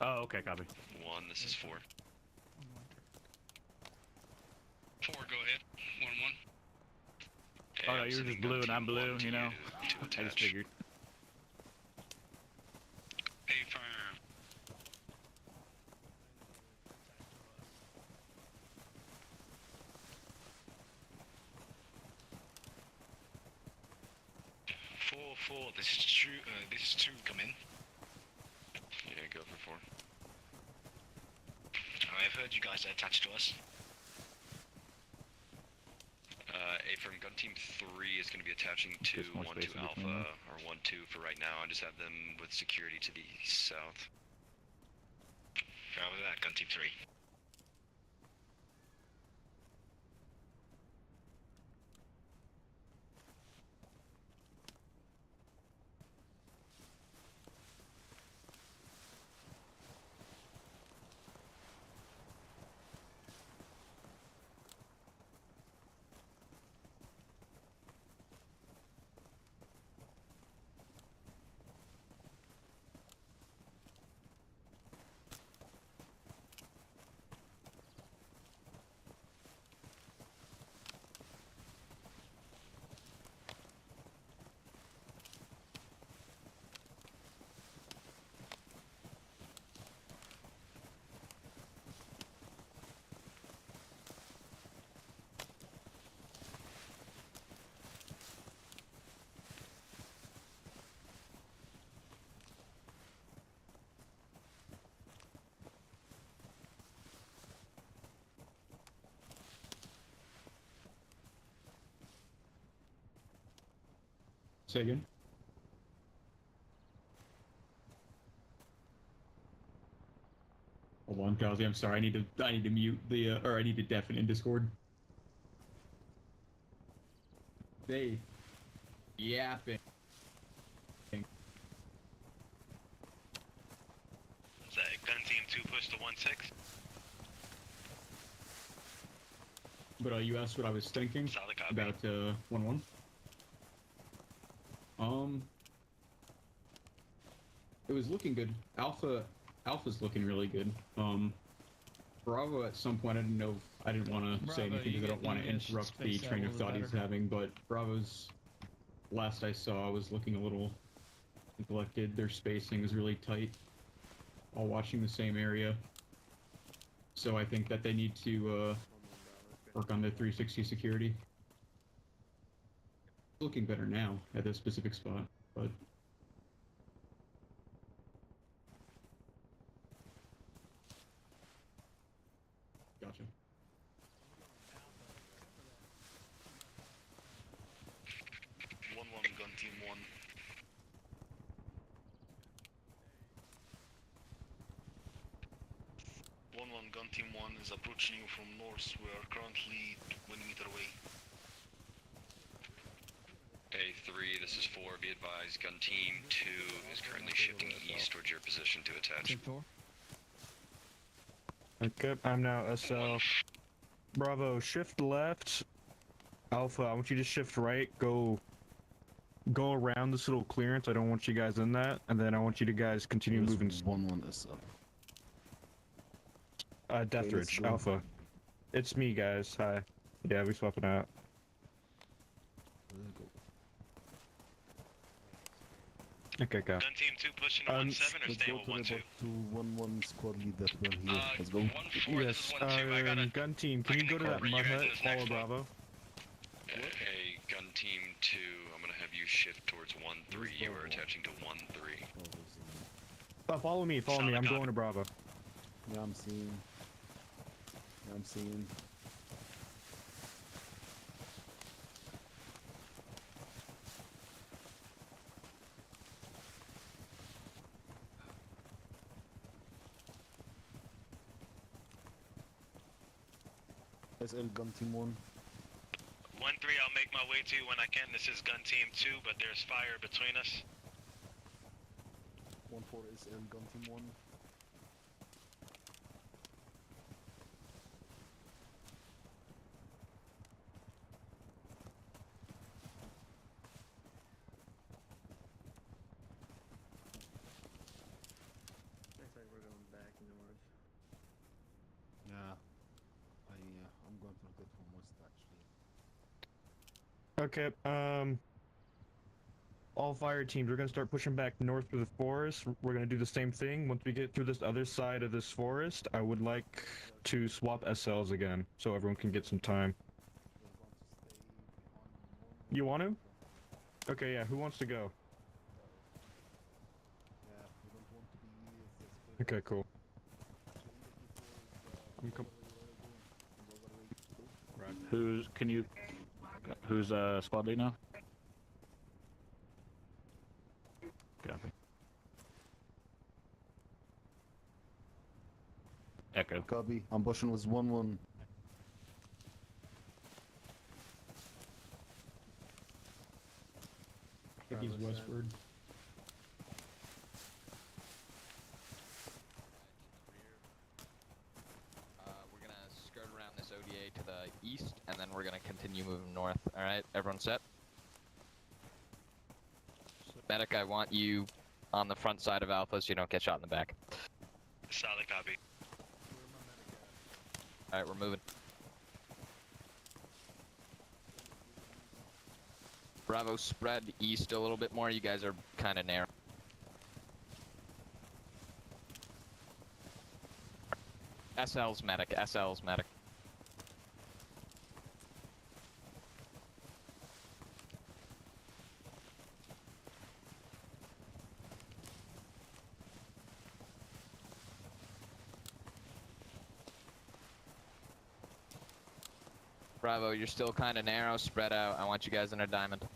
Oh, okay, copy. 1, this is 4. 4, go ahead. 1-1. Oh no, you're just blue and I'm blue, you know? I just figured. A firm. Four. This is true. This is 2. Come in. Yeah, go for 4. I've heard you guys are attached to us. A from gun team 3 is going to be attaching to 1-2 Alpha or 1-2 for right now. I just have them with security to the south. How was that, gun team 3? Say again? Jazzy. I'm sorry. I need to mute the or I need to deafen in Discord. They yapping. Is that gun team 2 push to 1-6? But you asked what I was thinking Solid copy. about 1-1. It was looking good. Alpha's looking really good. Bravo at some point, I didn't want to say anything because I don't want to interrupt the train of thought he's having, but Bravo's last I saw was looking a little neglected. Their spacing is really tight, all watching the same area. So I think that they need to work on their 360 security. Looking better now at this specific spot, but gotcha. Gun team 1. Gun team 1 is approaching you from north. We are currently 1 meter away. A3, this is 4. Be advised, gun team 2 is currently shifting east towards your position to attach. Okay, I'm now SL. Bravo, shift left. Alpha, I want you to shift right. Go around this little clearance. I don't want you guys in that, and then I want you to guys continue moving. 1-1 SL. Deathridge, Alpha. It's me, guys. Hi. Yeah, we swapping out. Okay, go. Gun team 2 pushing to 1-7 or staying with 1-2? To 1-1 squad leader. Well, here. Let's go. Yes, gun team, can you go to that mud hut? Follow Bravo. Hey, gun team 2, I'm gonna have you shift towards 1-3. You are attaching to 1-3. Follow me, I'm going to Bravo. Yeah, I'm seeing. SL gun team 1. 1-3, I'll make my way to you when I can. This is gun team 2, but there's fire between us. 1-4 SL gun team 1. Looks like we're going back north. Yeah. I'm going to rotate from west actually. Okay, all fire teams, we're gonna start pushing back north through the forest. We're gonna do the same thing. Once we get through this other side of this forest, I would like to swap SLs again, so everyone can get some time. You want to? Okay, yeah, who wants to go? Okay, cool. Who's squad lead now? Copy. Echo. Copy. Ambush was 1-1. I think he's westward. We're gonna skirt around this ODA to the east, and then we're gonna continue moving north. All right, everyone set? Medic, I want you on the front side of Alpha so you don't get shot in the back. Solid copy. All right, we're moving. Bravo, spread east a little bit more. You guys are kind of narrow. SL's medic, SL's medic. Bravo, you're still kind of narrow, spread out. I want you guys in a diamond.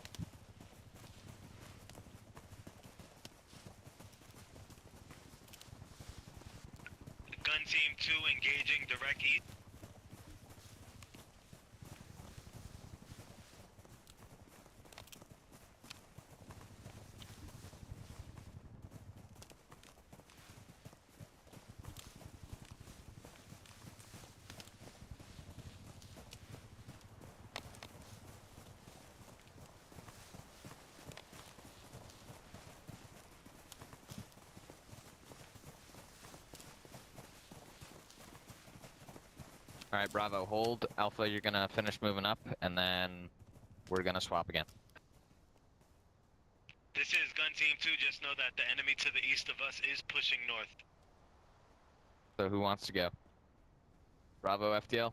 Gun team 2, All right, Bravo, hold. Alpha, you're gonna finish moving up, and then we're gonna swap again. This is Gun Team 2, just know that the enemy to the east of us is pushing north. So who wants to go? Bravo, FTL?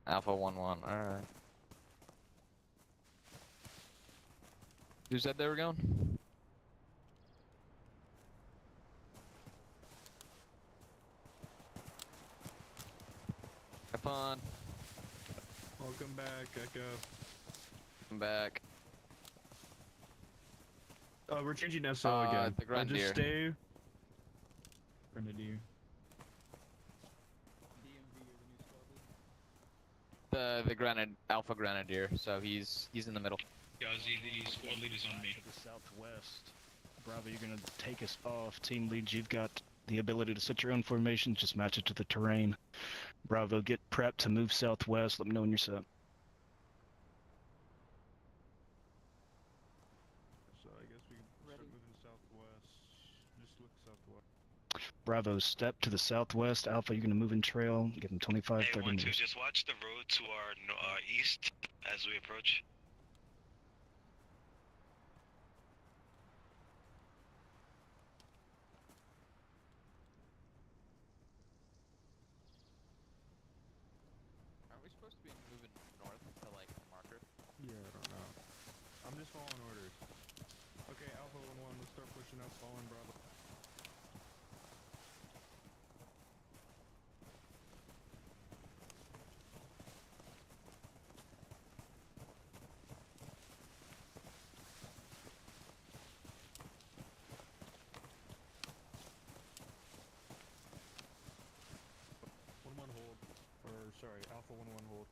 Alpha 1-1, alright. Who said they were going? Have fun. Welcome back, Echo. Come back. Oh, we're changing SO again. The Grenadier. Just stay. Grenadier. The Alpha Grenadier, so he's in the middle. Gazi, the squad leader's on me. To the southwest. Bravo, you're gonna take us off. Team leads, you've got the ability to set your own formation, just match it to the terrain. Bravo, get prepped to move southwest. Let me know when you're set. So I guess we can start moving southwest. Just look southwest. Bravo, step to the southwest. Alpha, you're gonna move in trail. Give them 25, Hey, 30 1-2, minutes. just watch the road to our east as we approach. Are we supposed to be moving north to like marker? Yeah, I don't know. I'm just following orders. Okay, Alpha 1-1, let's start pushing up, following Bravo. Hold. Or, sorry, Alpha 1-1 hold.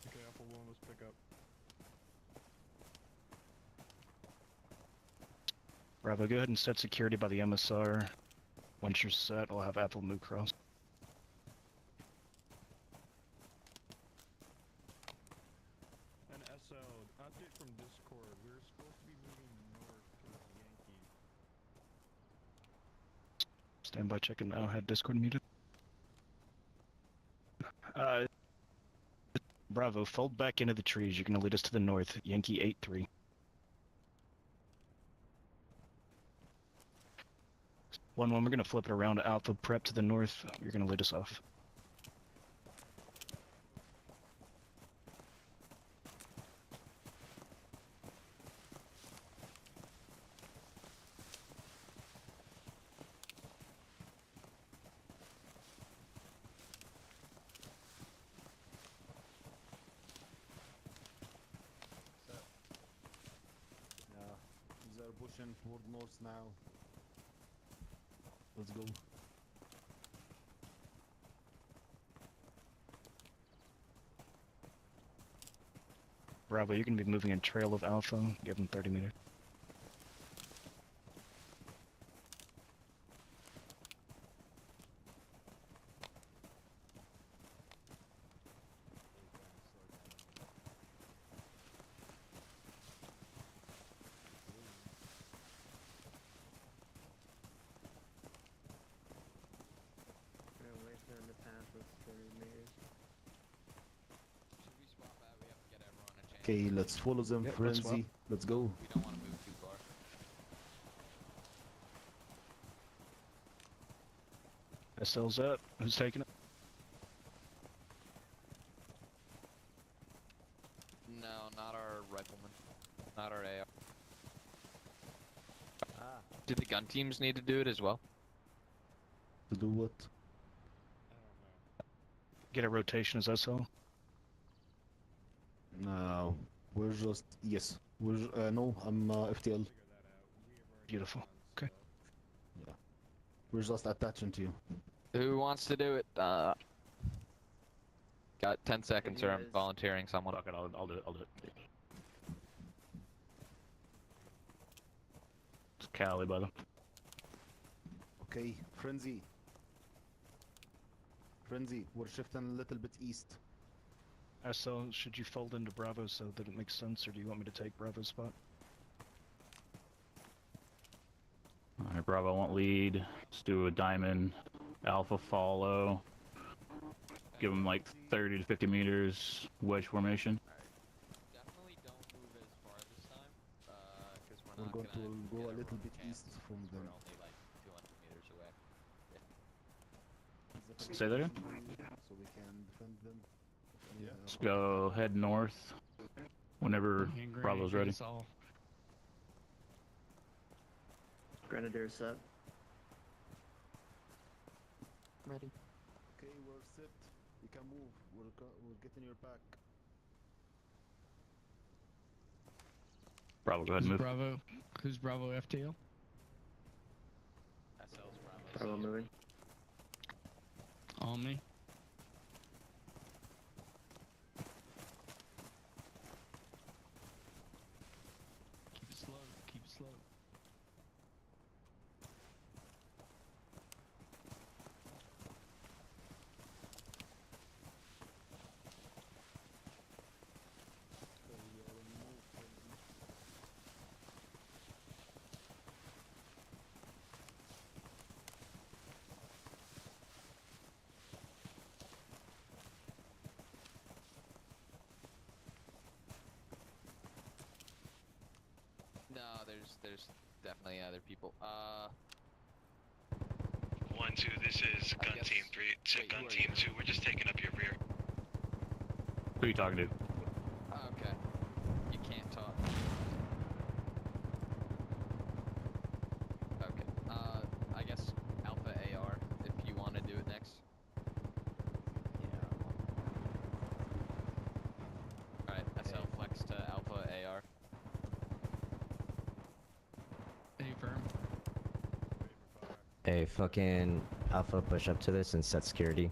Okay, Alpha 1, let's pick up. Bravo, go ahead and set security by the MSR. Once you're set, I'll have Apple move cross. And SO, update from Discord. We're supposed to be moving north towards Yankee. Stand by checking now. Had Discord muted. Bravo, fold back into the trees. You're gonna lead us to the north. Yankee 8-3. We're gonna flip it around to Alpha. Prep to the north. You're gonna lead us off. Yeah, they're pushing toward north now. Let's go. Bravo, you're gonna be moving in trail of Alpha. Give them 30 meters. In the path with 30 meters. Should we swap out? We have to get everyone a chance. Okay, let's follow them, Yep, let's swap. frenzy. Let's go. We don't want to move too far. SL's up. Who's taking it? No, not our rifleman. Not our AR. Do the gun teams need to do it as well? To do what? Get a rotation as SL. No, we're just yes. We're no. I'm FTL. Beautiful. Okay. Yeah, we're just attaching to you. Who wants to do it? Got 10 seconds or I'm volunteering someone. Fuck it, I'll do it. I'll do it. It's Cali, brother. Okay, frenzy. Frenzy, we're shifting a little bit east. SL, should you fold into Bravo so that it makes sense, or do you want me to take Bravo's spot? Alright, Bravo won't lead. Let's do a diamond. Alpha follow. Give them like 30 to 50 meters wedge formation. Definitely don't move as far this time, because we're We're not going gonna to go get a little everyone bit chance east from since them. we're only like 200 meters away. Say that again? So we can defend them. Yeah. Let's go head north. Whenever Bravo's ready. Grenadier set. Ready. Okay, we're set. You can move. We're getting your back. Bravo, go ahead and move. Who's Bravo FTL? SL's Bravo moving. On me. Keep it slow. Keep it slow. No, there's definitely other people. 1-2, this is gun team 3 to gun team 2. We're just taking up your rear. Who are you talking to? Okay. You can't talk. Okay. I guess Alpha AR if you want to do it next. Alright, SL flex to Alpha AR. Any firm? Hey, fucking Alpha, push up to this and set security.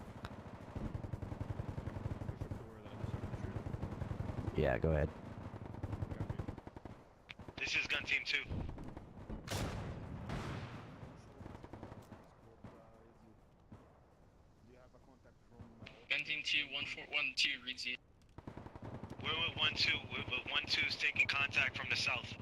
Yeah, go ahead. This is gun team 2. Gun team 2, 1412 reads you. We're with 1-2. We're with 1-2's taking contact from the south.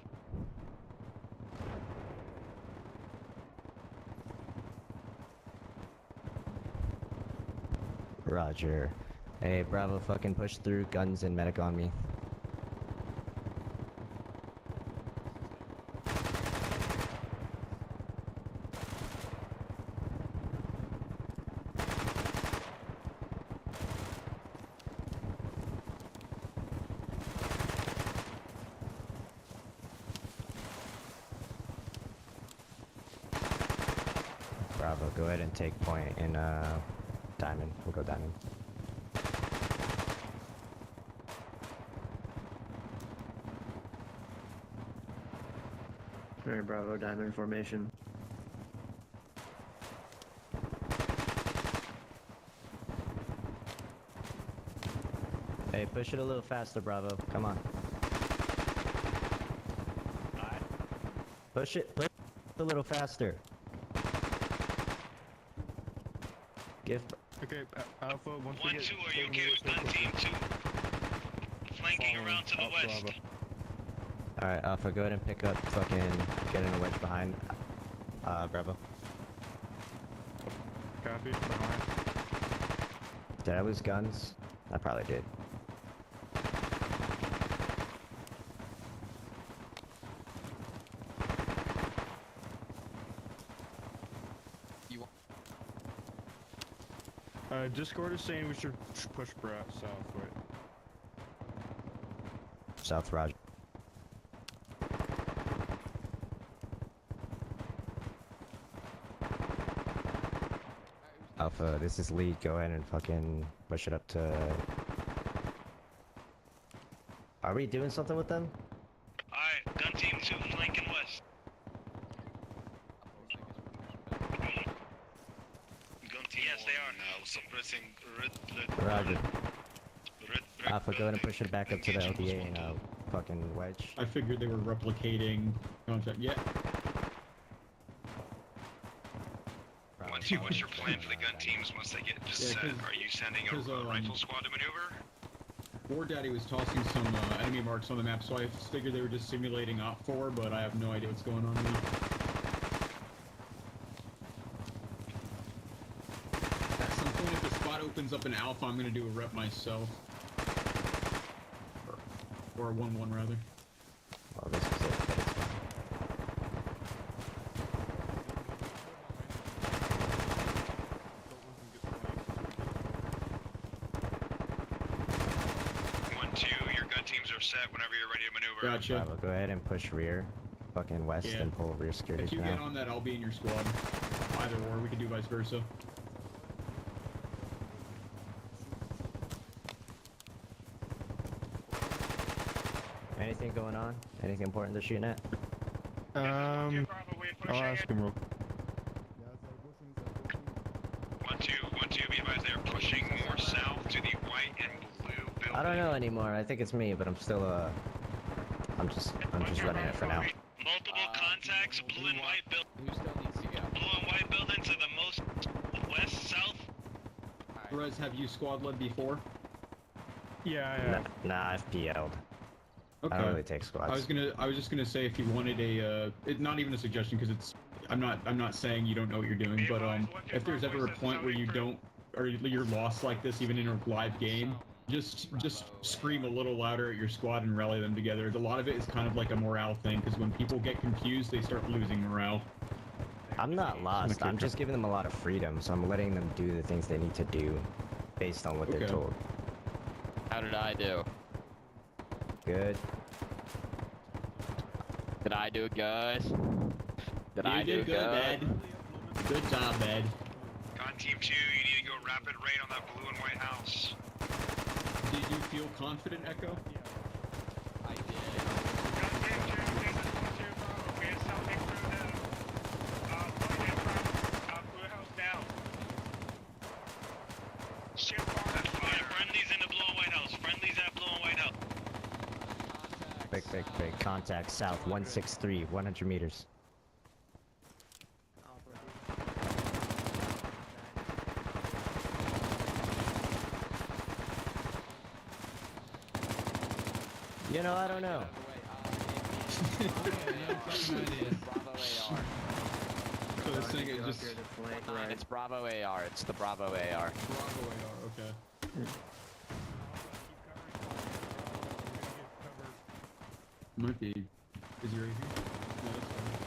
Roger. Hey, Bravo, fucking push through, guns and medic on me. Bravo, go ahead and take point in diamond. We'll go diamond. Alright, Bravo, diamond formation. Hey, push it a little faster, Bravo. Come on. Push it a little faster. Give. Okay, Alpha, once we 1-2, get are you okay with gun team 2? Flanking around to the west. Alright, Alpha, go ahead and pick up, fucking get in a wedge behind Bravo. Copy, behind. Did I lose guns? I probably did. Discord is saying we should push Brat south, right? South, Roger. Alpha, this is lead. Go ahead and fucking push it up to... Are we doing something with them? Alright, gun team 2 flanking west. Yes, they are now suppressing red. Roger. Alpha, go ahead and push it back up to the LDA and fucking wedge. I figured they were replicating contact. Yeah. What's your plan for the gun teams once they get just set? Are you sending a rifle squad to maneuver? WarDaddy was tossing some enemy marks on the map, so I figured they were just simulating Op4, but I have no idea what's going on now. At some point, if the spot opens up in Alpha, I'm gonna do a rep myself. Or a 1-1 rather. Well, this is it, but it's fine. Your gun teams are set whenever you're ready to maneuver. Gotcha. Bravo, go ahead and push rear, fucking west, Yeah. and pull rear security If you now. get on that, I'll be in your squad. Either or, we can do vice versa. Anything going on? Anything important they're shooting at? I'll ask him real quick. 1-2, be advised they are pushing more south to the white and blue building. I don't know anymore. I think it's me, but I'm still I'm just running it for now. Multiple contacts, blue and white building. Who still needs to go? Blue and white building to the most west, south. Perez, have you squad led before? Yeah, Nah, I've PL'd. Okay. I don't really take squads. I was just gonna say if you wanted a, it's not even a suggestion because it's, I'm not saying you don't know what you're doing, but if there's ever a point where you don't, or you're lost like this even in a live game, just scream a little louder at your squad and rally them together. A lot of it is kind of like a morale thing because when people get confused, they start losing morale. I'm not lost. I'm just giving them a lot of freedom, so I'm letting them do the things they need to do based on what they're told. How did I do? Good. Did I do good? Did You I do did good, Ed. Good job, Ed. Gun team 2, you need to go rapid raid on that blue and white house. Did you feel confident, Echo? I did. Friendlies in the blue and white house. Friendlies at blue and white house. Big contact south 163, 100 meters. You know, I don't know. So this thing is just... It's Bravo AR. It's the Bravo AR. Bravo AR, okay. Might be. Is he right here? No, that's fine.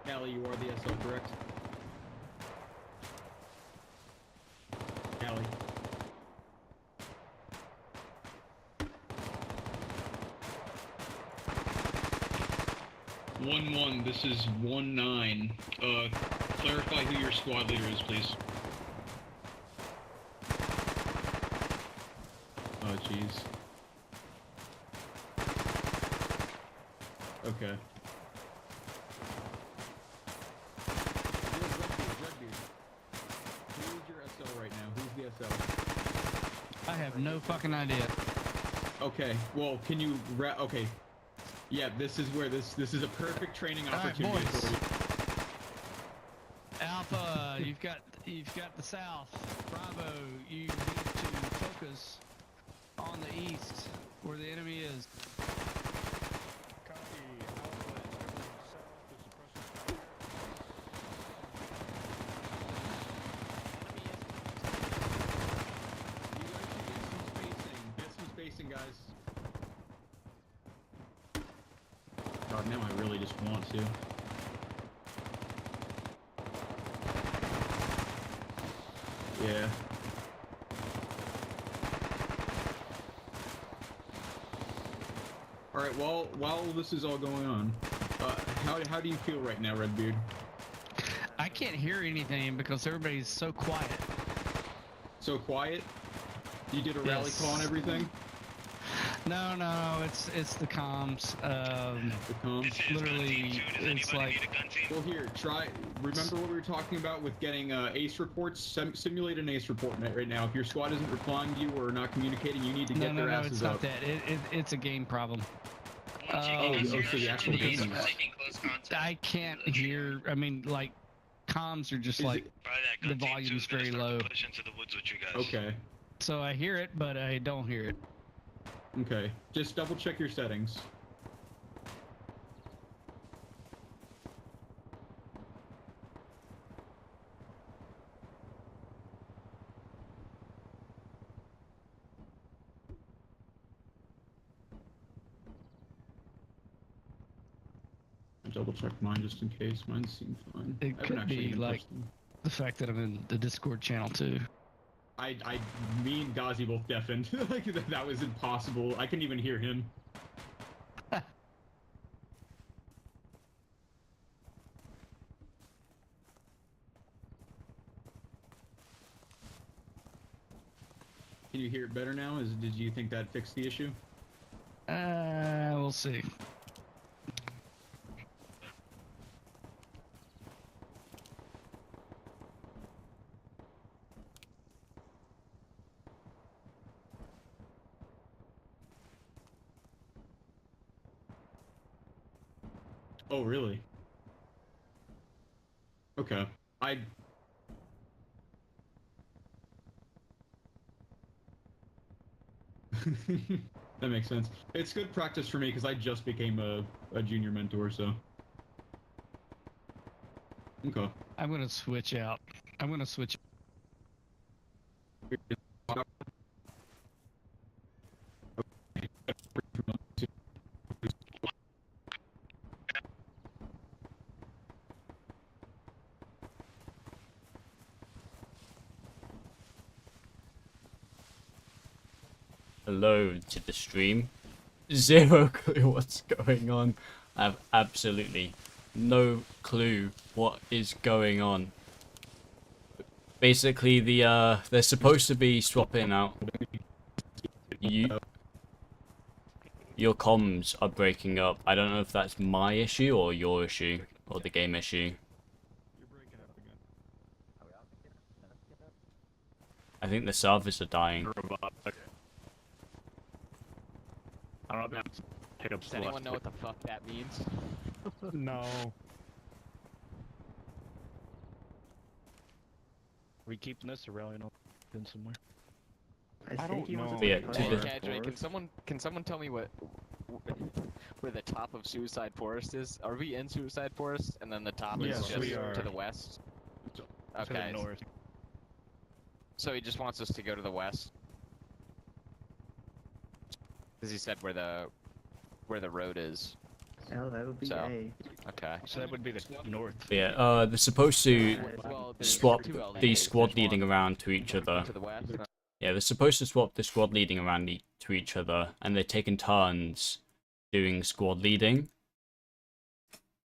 Callie, you are the SL, correct? Callie. One, this is 1-9. Clarify who your squad leader is, please. Oh, jeez. Okay. Who's your SL right now? Who's the SL? I have no fucking idea. Okay, well, can you okay. Yeah, this is where this is a perfect training opportunity boys. for you. Alpha, you've got the south. Bravo, you need to focus on the east where the enemy is. Get some spacing, guys. God, now I really just want to. Yeah. All right. While this is all going on, how do you feel right now, Redbeard? I can't hear anything because everybody's so quiet. So quiet? You did a rally call and everything? No, it's the comms. The comms? Literally, it's like. Well, here, try. Remember what we were talking about with getting ace reports? Simulate an ace report right now. If your squad isn't replying to you or not communicating, you need to get their asses it's up. not that. It's a game problem. So the actual game. I can't hear. I mean, like, comms are just like the volume's very low. Push into the woods with you guys. Okay. So I hear it, but I don't hear it. Okay. Just double check your settings. Double check mine just in case. Mine seemed fine. It could be like the fact that I'm in the Discord channel too. Me and Ghazi both deafened. Like that was impossible. I couldn't even hear him. Can you hear it better now? Did you think that fixed the issue? We'll see. Oh, really? Okay. That makes sense. It's good practice for me because I just became a junior mentor, so. Okay. I'm gonna switch out. I'm gonna switch. Hello to the stream. Zero clue what's going on. I have absolutely no clue what is going on. Basically, they're supposed to be swapping out. Your comms are breaking up. I don't know if that's my issue or your issue or the game issue. I think the servers are dying. I don't know if pick up. Does anyone know what the fuck that means? No. We keeping this around in somewhere? I don't know. Yeah, Cadre, can someone tell me where the top of Suicide Forest is? Are we in Suicide Forest and then the top is just to the west? Okay. To the north. So he just wants us to go to the west. Because he said where the road is. Oh, that would be A. Okay. So that would be the north. Yeah, they're supposed to swap the squad leading around to each other. To the west. Yeah, they're supposed to swap the squad leading around to each other, and they're taking turns doing squad leading.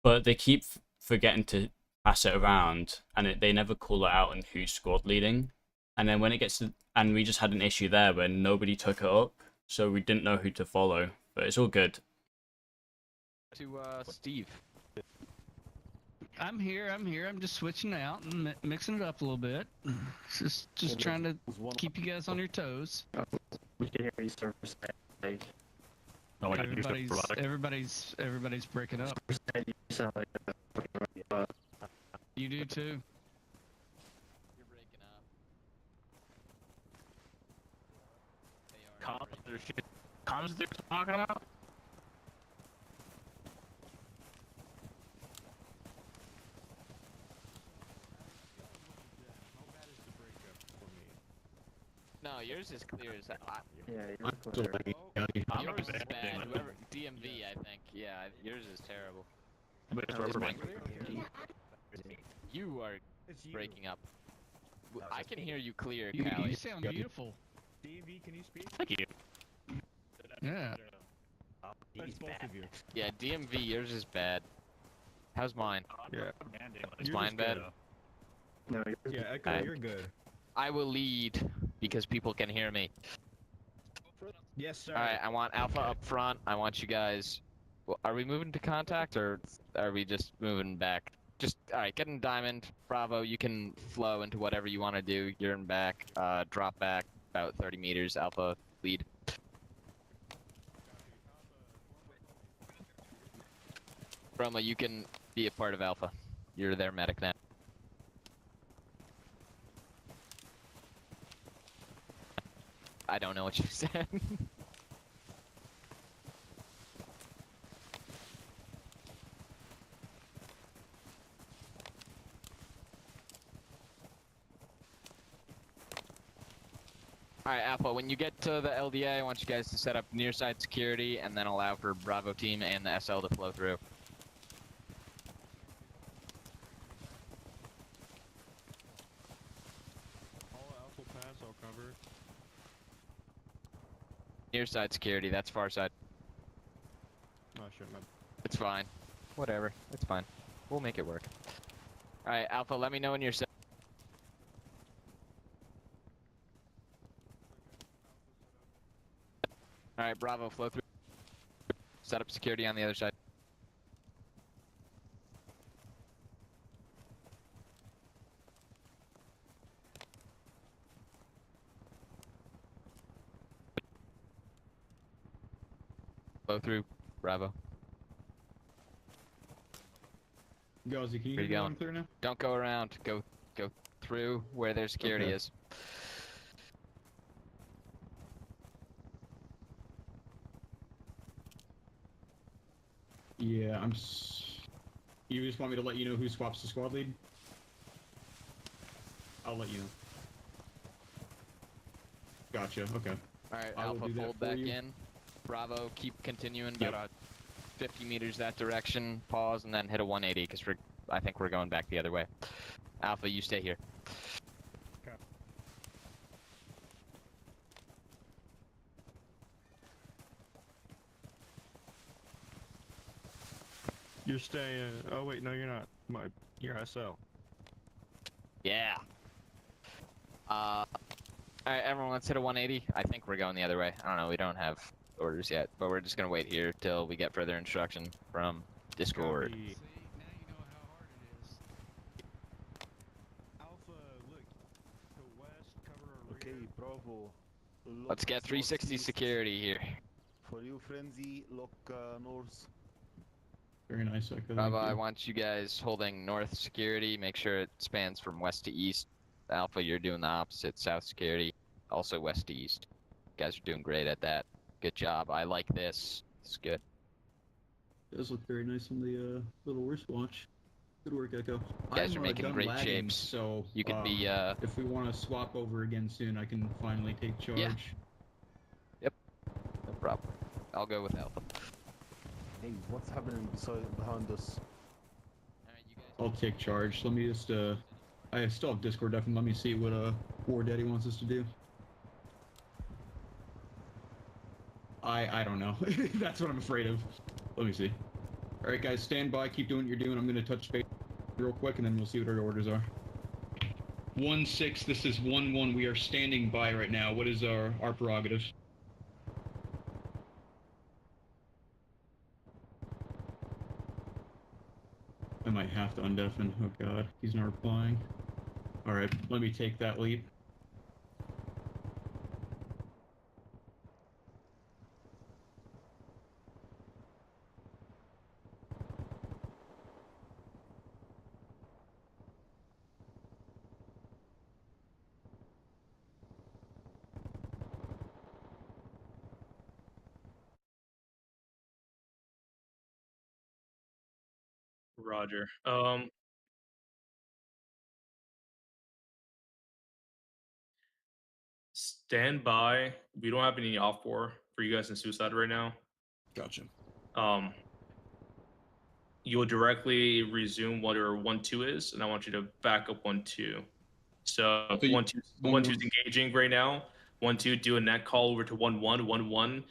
But they keep forgetting to pass it around, and they never call it out on who's squad leading. And then when it gets to, and we just had an issue there where nobody took it up, so we didn't know who to follow. But it's all good. To Steve. I'm here. I'm just switching out and mixing it up a little bit. Just trying to keep you guys on your toes. We can hear you, server side. Everybody's breaking up. You sound like You do too. You're breaking up. Comms they're talking about? No, yours is clear as yeah, yours is bad. Whoever DMV, I think. Yeah, yours is terrible. Is mine clear? You are breaking up. I can hear you clear, Callie. You sound beautiful. DMV, can you speak? Thank you. Yeah. That's both of you. Yeah, DMV, yours is bad. How's mine? Yeah. Is mine bad? No, yeah, Echo, you're good. I will lead because people can hear me. Yes, sir. All right, I want Alpha up front. I want you guys. Well, are we moving to contact or are we just moving back? Just all right. Get in Diamond. Bravo. You can flow into whatever you want to do. You're in back. Drop back about 30 meters. Alpha lead. Roma, you can be a part of Alpha. You're their medic now. I don't know what you said. Alright, Alpha, when you get to the LDA, I want you guys to set up near side security and then allow for Bravo team and the SL to flow through. All Alpha pass, I'll cover. Near side security, that's far side. Oh shit, my... It's fine. Whatever, it's fine. We'll make it work. Alright, Alpha, let me know when you're set. Alright, Bravo, flow through. Set up security on the other side. Flow through, Bravo. Gauzy, can you Where hear me you loud going? and clear now? Don't go around. Go through where their security Okay. is. Yeah, You just want me to let you know who swaps the squad lead? I'll let you know. Gotcha, okay. Alright, I will Alpha, do that fold for back you. in. Bravo, keep continuing Yep. about 50 meters that direction. Pause, and then hit a 180, because I think we're going back the other way. Alpha, you stay here. Okay. You're staying... Oh wait, no you're not. You're SL. Yeah. Alright, everyone, let's hit a 180. I think we're going the other way. I don't know, we don't have orders yet, but we're just gonna wait here till we get further instruction from Discord. Copy. See, now you know how hard it is. Alpha, look. To west, cover our Okay, rear. Bravo. Let's get 360 security here. For you, Frenzy, look north. Very nice, Echo. Bravo, Thank I you. want you guys holding north security. Make sure it spans from west to east. Alpha, you're doing the opposite. South security, also west to east. You guys are doing great at that. Good job. I like this. It's good. It does look very nice on the little wristwatch. Good work, Echo. You guys are making done great lagging, shapes. so You could be, if we want to swap over again soon, I can finally take charge. Yeah. Yep. No problem. I'll go with Alpha. Hey, what's happening behind us? Alright, you guys. I'll take charge. Let me just I still have Discord up, and let me see what WarDaddy wants us to do. I don't know. That's what I'm afraid of. Let me see. All right, guys, stand by. Keep doing what you're doing. I'm gonna touch base real quick, and then we'll see what our orders are. 1-6. This is 1-1. We are standing by right now. What is our prerogative? I might have to undeafen. Oh god, he's not replying. Alright, let me take that lead. Roger. Stand by. We don't have any off for you guys in suicide right now. Gotcha. You'll directly resume what your 1-2 is, and I want you to back up 1-2. So 1-2's engaging right now. 1-2, do a net call over to 1-1. 1-1,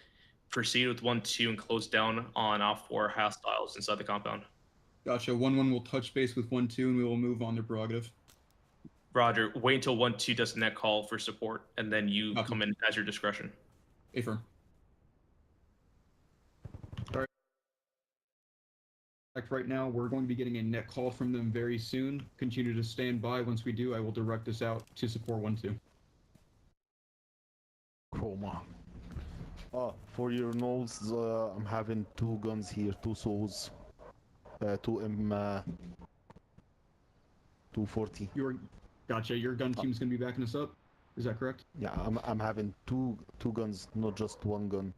proceed with 1-2 and close down on off for hostiles inside the compound. Gotcha. 1-1 will touch base with 1-2, and we will move on their prerogative. Roger. Wait until 1-2 does a net call for support, and then you come in as your discretion. Affirm. right now. We're going to be getting a net call from them very soon. Continue to stand by. Once we do, I will direct us out to support 1-2. Chroma. For your notes, I'm having 2 guns here, 2 saws, 2 240. Gotcha. Your gun team's gonna be backing us up. Is that correct? Yeah, I'm having two guns, not just 1 gun.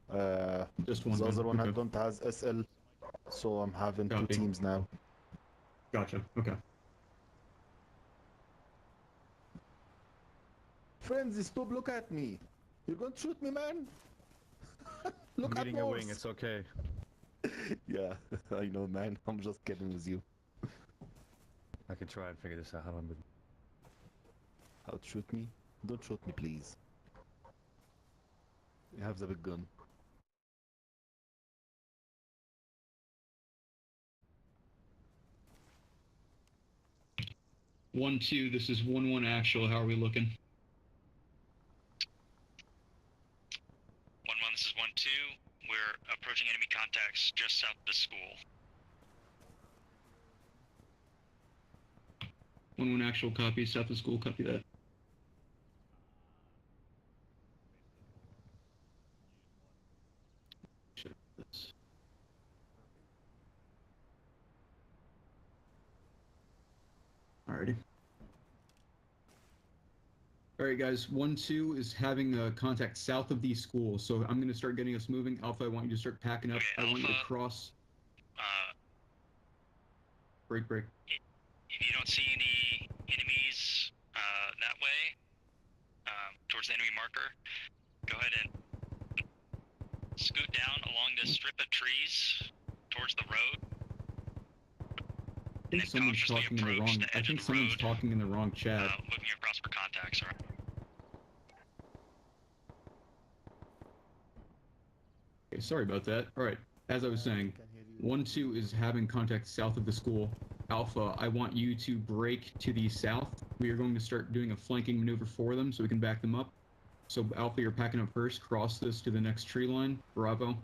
Just one The gun, other one I okay. don't has SL, so I'm having Copy. 2 teams now. Gotcha. Okay. Friends, stop! Look at me. You're going to shoot me, man. Look I'm eating at a wing. Morse. It's okay. Yeah, I know, man. I'm just kidding with you. I can try and figure this out. But... How to shoot me? Don't shoot me, please. You have the big gun. One, 2, this is 1-1 actual. How are we looking? 1-1, this is 1-2. We're approaching enemy contacts just south of the school. 1-1 actual, copy. South of school, copy that. Alrighty. Alright guys, 1-2 is having a contact south of the school, so I'm gonna start getting us moving. Alpha, I want you to start packing up. Okay, I want you to Alpha, cross. Break. If you don't see any enemies that way, towards the enemy marker, go ahead and scoot down along this strip of trees towards the road. I think someone's talking in the wrong. I think someone's talking in the wrong chat. Looking across for contacts. Alright. Okay, sorry about that. Alright, as I was saying, 1-2 is having contact south of the school. Alpha, I want you to break to the south. We are going to start doing a flanking maneuver for them so we can back them up. So Alpha, you're packing up first. Cross this to the next tree line. Bravo,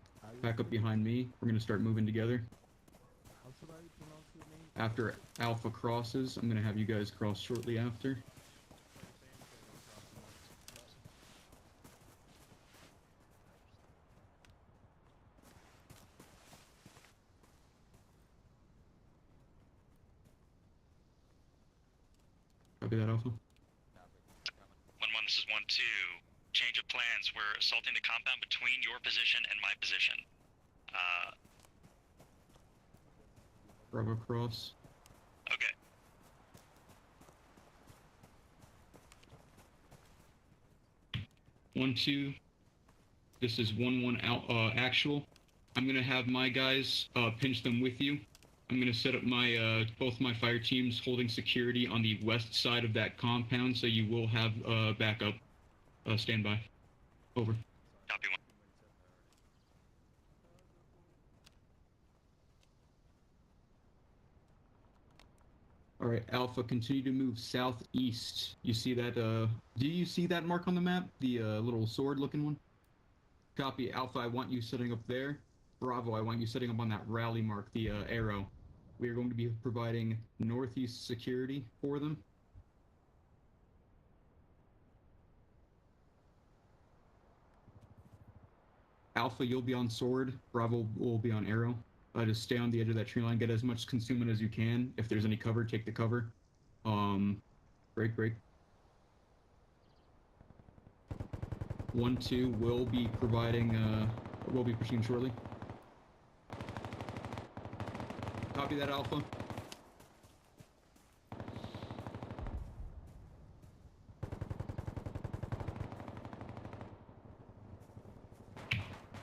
back up behind me. We're going to start moving together. After Alpha crosses, I'm going to have you guys cross shortly after. Copy that, Alpha. 1-1, this is 1-2. Change of plans. We're assaulting the compound between your position and my position. Bravo cross. Okay. One, 2. This is 1-1 out, actual. I'm gonna have my guys pinch them with you. I'm gonna set up my both my fire teams holding security on the west side of that compound, so you will have backup. Stand by. Over. Copy 1. All right, Alpha, continue to move southeast. You see that? Do you see that mark on the map? The little sword-looking one. Copy, Alpha. I want you setting up there. Bravo, I want you setting up on that rally mark, the arrow. We are going to be providing northeast security for them. Alpha, you'll be on sword. Bravo will be on arrow. Just stay on the edge of that tree line. Get as much consument as you can. If there's any cover, take the cover. Break. 1-2 will be providing. Will be proceeding shortly. Copy that, Alpha.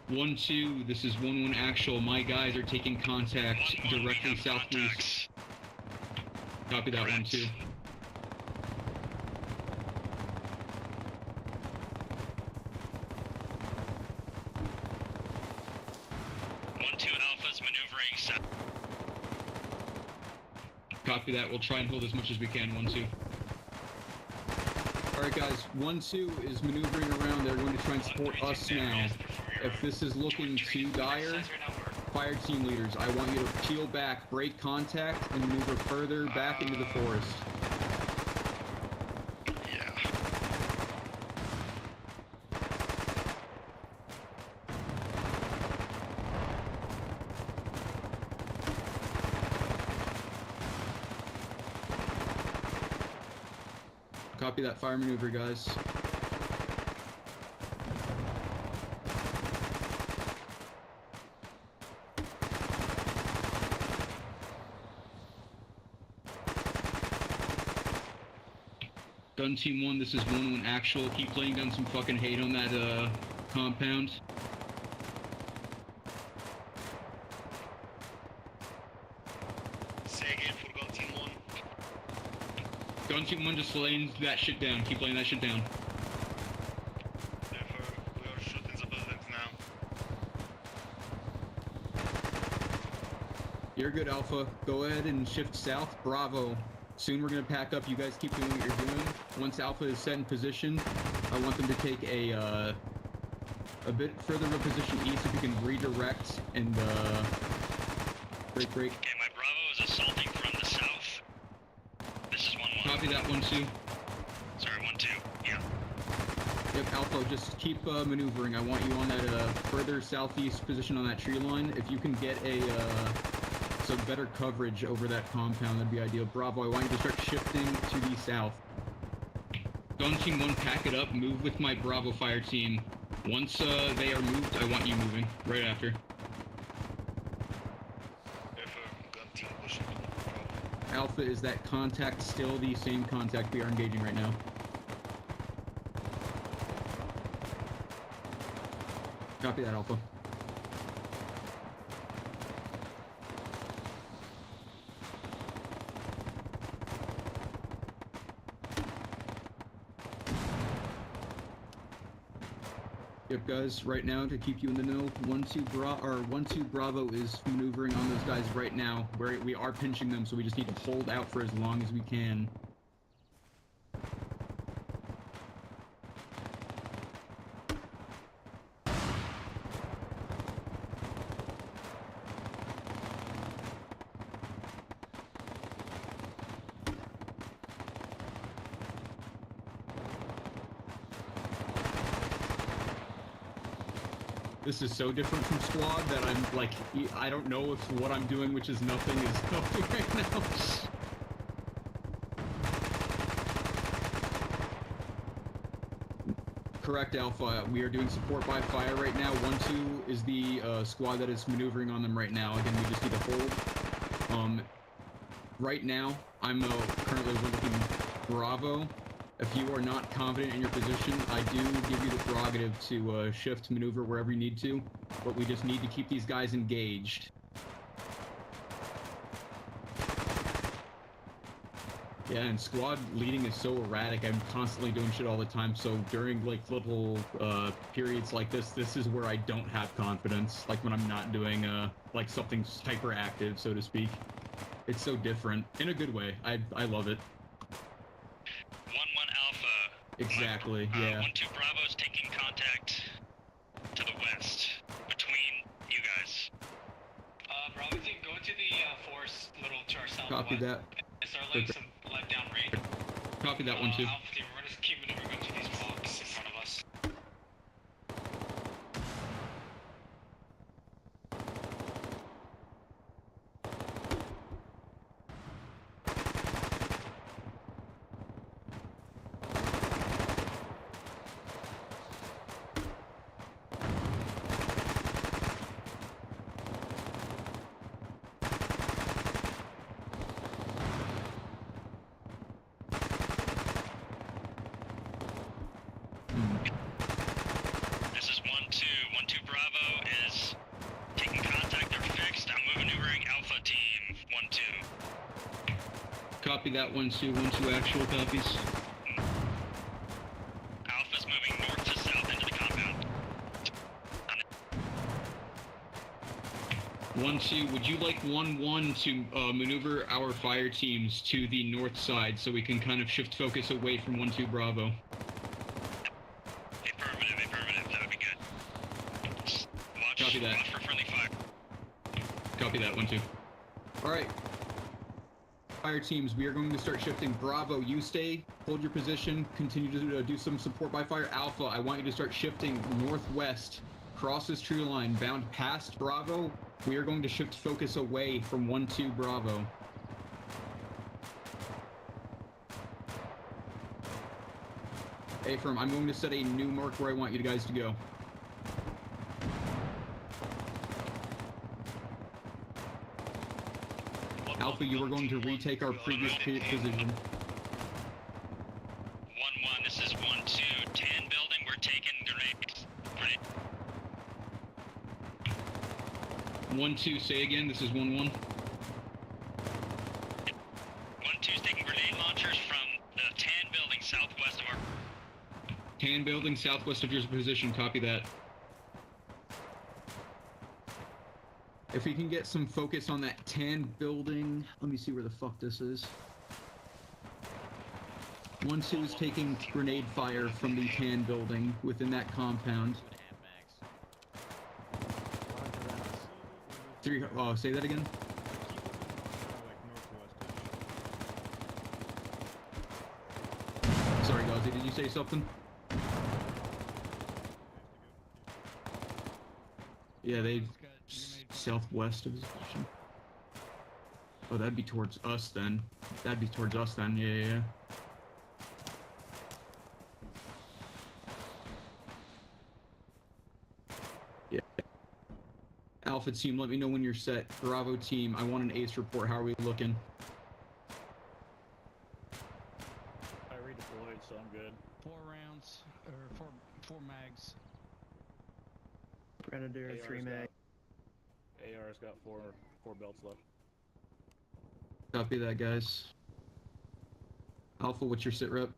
One, 2, this is 1-1 actual. My guys are taking contact directly southeast. Copy that. 1-2. Alpha's maneuvering south. Copy that. We'll try and hold as much as we can. 1-2. Alright guys, 1-2 is maneuvering around. They're going to try and support us now. If this is looking too dire, Fire team leaders, I want you to peel back, break contact, and maneuver further back into the forest. Copy that fire maneuver, guys. Gun Team 1, this is 1-1 actual. Keep laying down some fucking hate on that, compound. Say again for Gun Team 1. Gun Team 1, just laying that shit down. Keep laying that shit down. Therefore, we are shooting the buildings now. You're good, Alpha. Go ahead and shift south. Bravo. Soon we're gonna pack up. You guys keep doing what you're doing. Once Alpha is set in position, I want them to take a bit further of a position east if you can redirect and break. Okay, my Bravo is assaulting from the south. This is 1-1. Copy that 1-2. Sorry, 1-2. Yeah. Yep, Alpha, just keep maneuvering. I want you on that further southeast position on that tree line. If you can get some better coverage over that compound, that'd be ideal. Bravo, I want you to start shifting to the south. Gun Team 1, pack it up, move with my Bravo fire team. Once they are moved, I want you moving, right after. Alpha, is that contact still the same contact we are engaging right now? Copy that, Alpha. Yep, guys, right now, to keep you in the know, 1-2 Bravo is maneuvering on those guys right now. We are pinching them, so we just need to hold out for as long as we can. This is so different from squad that I'm like, I don't know if what I'm doing, which is nothing, is helping right now. Correct, Alpha. We are doing support by fire right now. 1-2 is the squad that is maneuvering on them right now. Again, we just need to hold. Right now, I'm currently overlooking Bravo. If you are not confident in your position, I do give you the prerogative to shift maneuver wherever you need to, but we just need to keep these guys engaged. Yeah, and squad leading is so erratic. I'm constantly doing shit all the time, so during like little periods like this is where I don't have confidence, like when I'm not doing like something hyperactive, so to speak. It's so different, in a good way. I love it. 1-1 Alpha. Exactly, yeah. 1-2 Bravo is taking contact to the west, between you guys. Bravo team, go into the forest a little to our southwest. Copy that. Start laying some let down rain. Copy that 1-2. Alpha team, we're gonna keep maneuvering into these rocks in front of us. This is 1-2. 1-2 Bravo is taking contact. They're fixed. I'm maneuvering Alpha team. 1-2. Copy that 1-2. 1-2 actual copies. Alpha's moving north to south into the compound. 1-2, would you like 1-1 to maneuver our fire teams to the north side so we can kind of shift focus away from 1-2 Bravo? Affirmative. That would be good. Watch, Copy that. watch for friendly fire. Copy that, 1-2. All right. Fire teams, we are going to start shifting. Bravo, you stay, hold your position, continue to do some support by fire. Alpha, I want you to start shifting northwest, cross this tree line, bound past Bravo. We are going to shift focus away from 1-2 Bravo. Affirm, I'm going to set a new mark where I want you guys to go. Alpha, you are going to retake our previous position. 1-1, this is 1-2. Tan building, we're taking grenades. 1-2, say again, this is 1-1. 1-2's taking grenade launchers from the tan building southwest of our... Tan building southwest of your position, copy that. If we can get some focus on that tan building, let me see where the fuck this is. 1-2 is taking grenade fire from the tan building within that compound. 3, oh, say that again? Sorry, Gauzy, did you say something? Yeah, they southwest of his position. Oh, that'd be towards us then. That'd be towards us then, yeah. Yeah. Alpha team, let me know when you're set. Bravo team, I want an ace report. How are we looking? I redeployed, so I'm good. 4 rounds, or 4 mags. Predator, AR's 3 mag. AR's got four belts left. Copy that, guys. Alpha, what's your sit rep?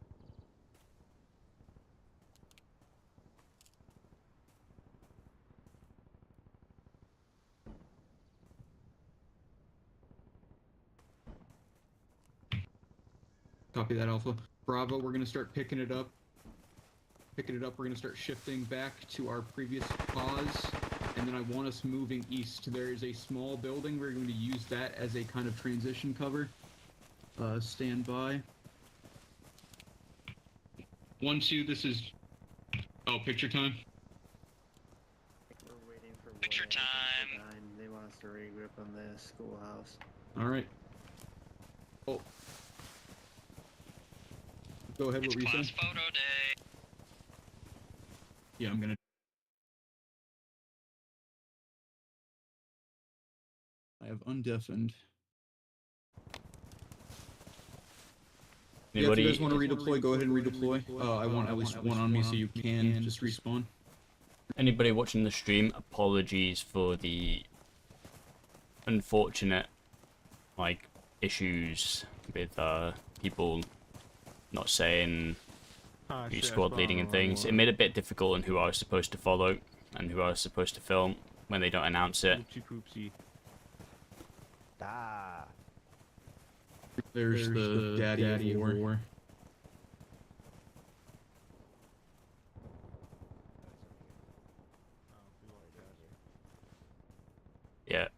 Copy that, Alpha. Bravo, we're going to start picking it up. We're going to start shifting back to our previous pause. And then I want us moving east. There is a small building. We're going to use that as a kind of transition cover. Stand by. 1-2, this is... Oh, picture time? We're waiting for Picture time. They want us to regroup on the schoolhouse. Alright. Oh. Go ahead, what were you saying? It's class photo day. Yeah, I'm gonna... I have undeafened. Yeah, if you guys want to redeploy, go ahead and redeploy. I want at least one on me so you can just respawn. Anybody watching the stream, apologies for the unfortunate, like, issues with people not saying who's squad leading and things. It made it a bit difficult on who I was supposed to follow and who I was supposed to film when they don't announce it. Ah. There's the daddy of war. Yeah.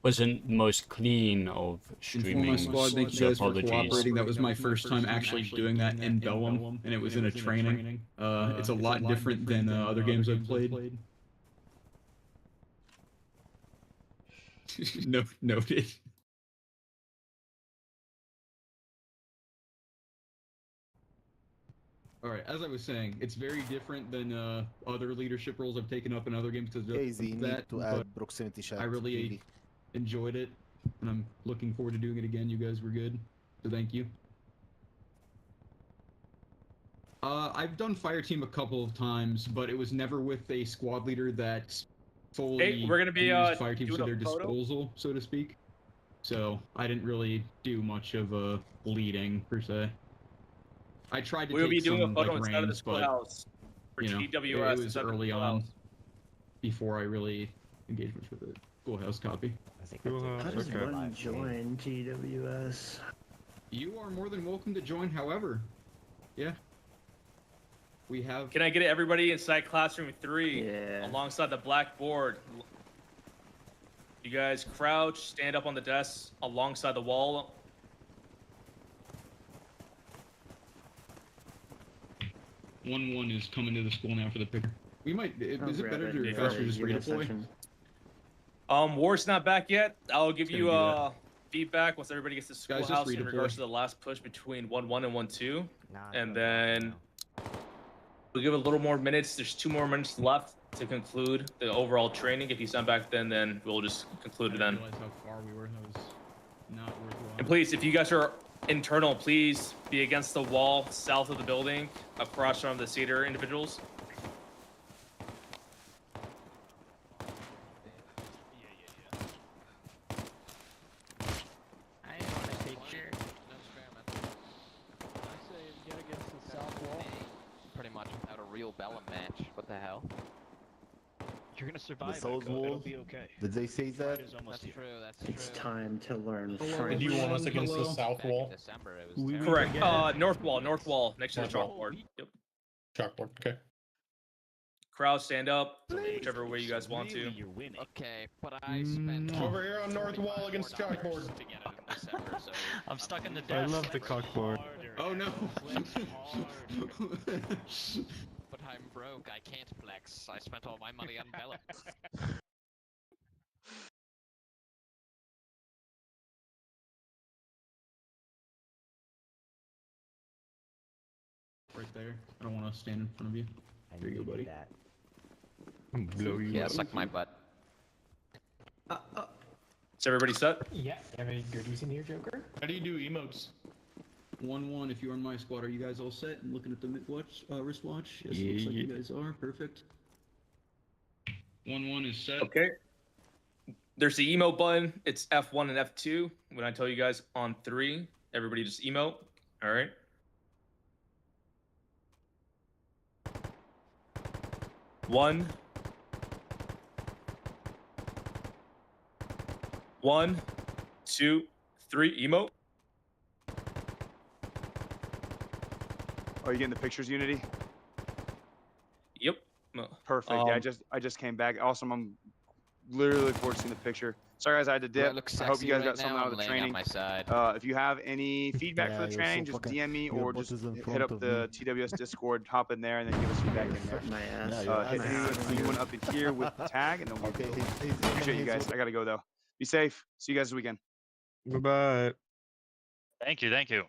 Wasn't most clean of streaming. My squad, thank you guys for cooperating. That was my first time actually doing that in Bellum, and it was in a training. It's a lot different than other games I've played. No, noted. Alright, as I was saying, it's very different than other leadership roles I've taken up in other games because of that, but proximity shot. I really enjoyed it, and I'm looking forward to doing it again. You guys were good, so thank you. I've done fire team a couple of times, but it was never with a squad leader that's fully Hey, we're gonna be used fire teams doing to their a photo? disposal, so to speak. So I didn't really do much of leading per se. I tried to We'll take be doing some a photo like inside of the reins, but schoolhouse for you know, TWS. it was inside the early schoolhouse. on before I really engaged much with the schoolhouse copy. How does one join TWS? You are more than welcome to join, however. Yeah. We have... Can I get everybody inside classroom 3 Yeah. alongside the blackboard? You guys crouch, stand up on the desk alongside the wall. One is coming to the school now for the picker. We might. Is it better to Yeah. faster just redeploy? War's not back yet. I'll give It's you gonna feedback once everybody gets to Guys, just schoolhouse in redeploy. regards to the last push between 1-1 and 1-2, and then we'll give it a little more minutes. There's 2 more minutes left to conclude the overall training. If you send back then we'll just conclude it then. Realize how far we were. That was not worthwhile. And please, if you guys are internal, please be against the wall south of the building, across from the cedar individuals. I want a picture. No experiment. I say get against the south wall. Pretty much without a real Bellum match. What the hell? You're gonna survive. The south Echo. It'll wall. be okay. Did they say that? Is almost That's here. true. That's true. It's time to learn Hello, French. do you want us against the south Back in wall? December, it was We- terrible. Correct. North wall, next to the chalkboard. Yep. Chalkboard. Okay. Crowd, stand up, whichever way you guys want to. You're winning. Okay, but I spent Over here on north wall against chalkboard. to get it in December, so I'm stuck in the I desk. love the cockboard. Oh no. but I'm broke. I can't flex. I spent all my money on Bellum. Right there. I don't want to stand in front of you. Here you go, buddy. That. Blow you Yeah, up. suck my butt. Is everybody set? Yeah, have any goodies in here, Joker? How do you do emotes? 1-1. If you're on my squad, are you guys all set? And looking at the wristwatch. Yes, it looks like you guys are. Perfect. 1-1 is set. Okay. There's the emote button. It's F1 and F2. When I tell you guys on 3, everybody just emote. All right. One. 1, 2, 3. Emote. Are you getting the pictures, Unity? Yep. Perfect. Yeah, I just came back. Awesome. I'm literally looking forward to seeing the picture. Sorry guys, I had to Do I dip. look I hope sexy you guys right got something now? out of I'm the laying on training. my side. If you have any feedback for the training, just DM me or just hit up the TWS Discord, hop in there, and then give us feedback in there. My ass. Hit anyone up in here with the tag, and then we'll appreciate you guys. I gotta go though. Be safe. See you guys this weekend. Bye-bye. Thank you, thank you.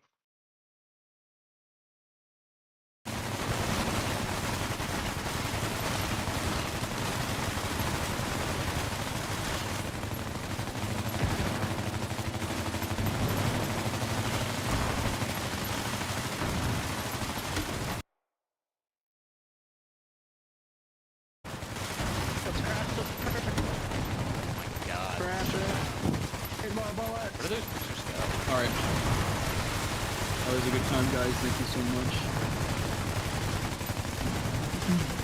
Where do those pictures go? Alright. That was a good time, guys. Thank you so much.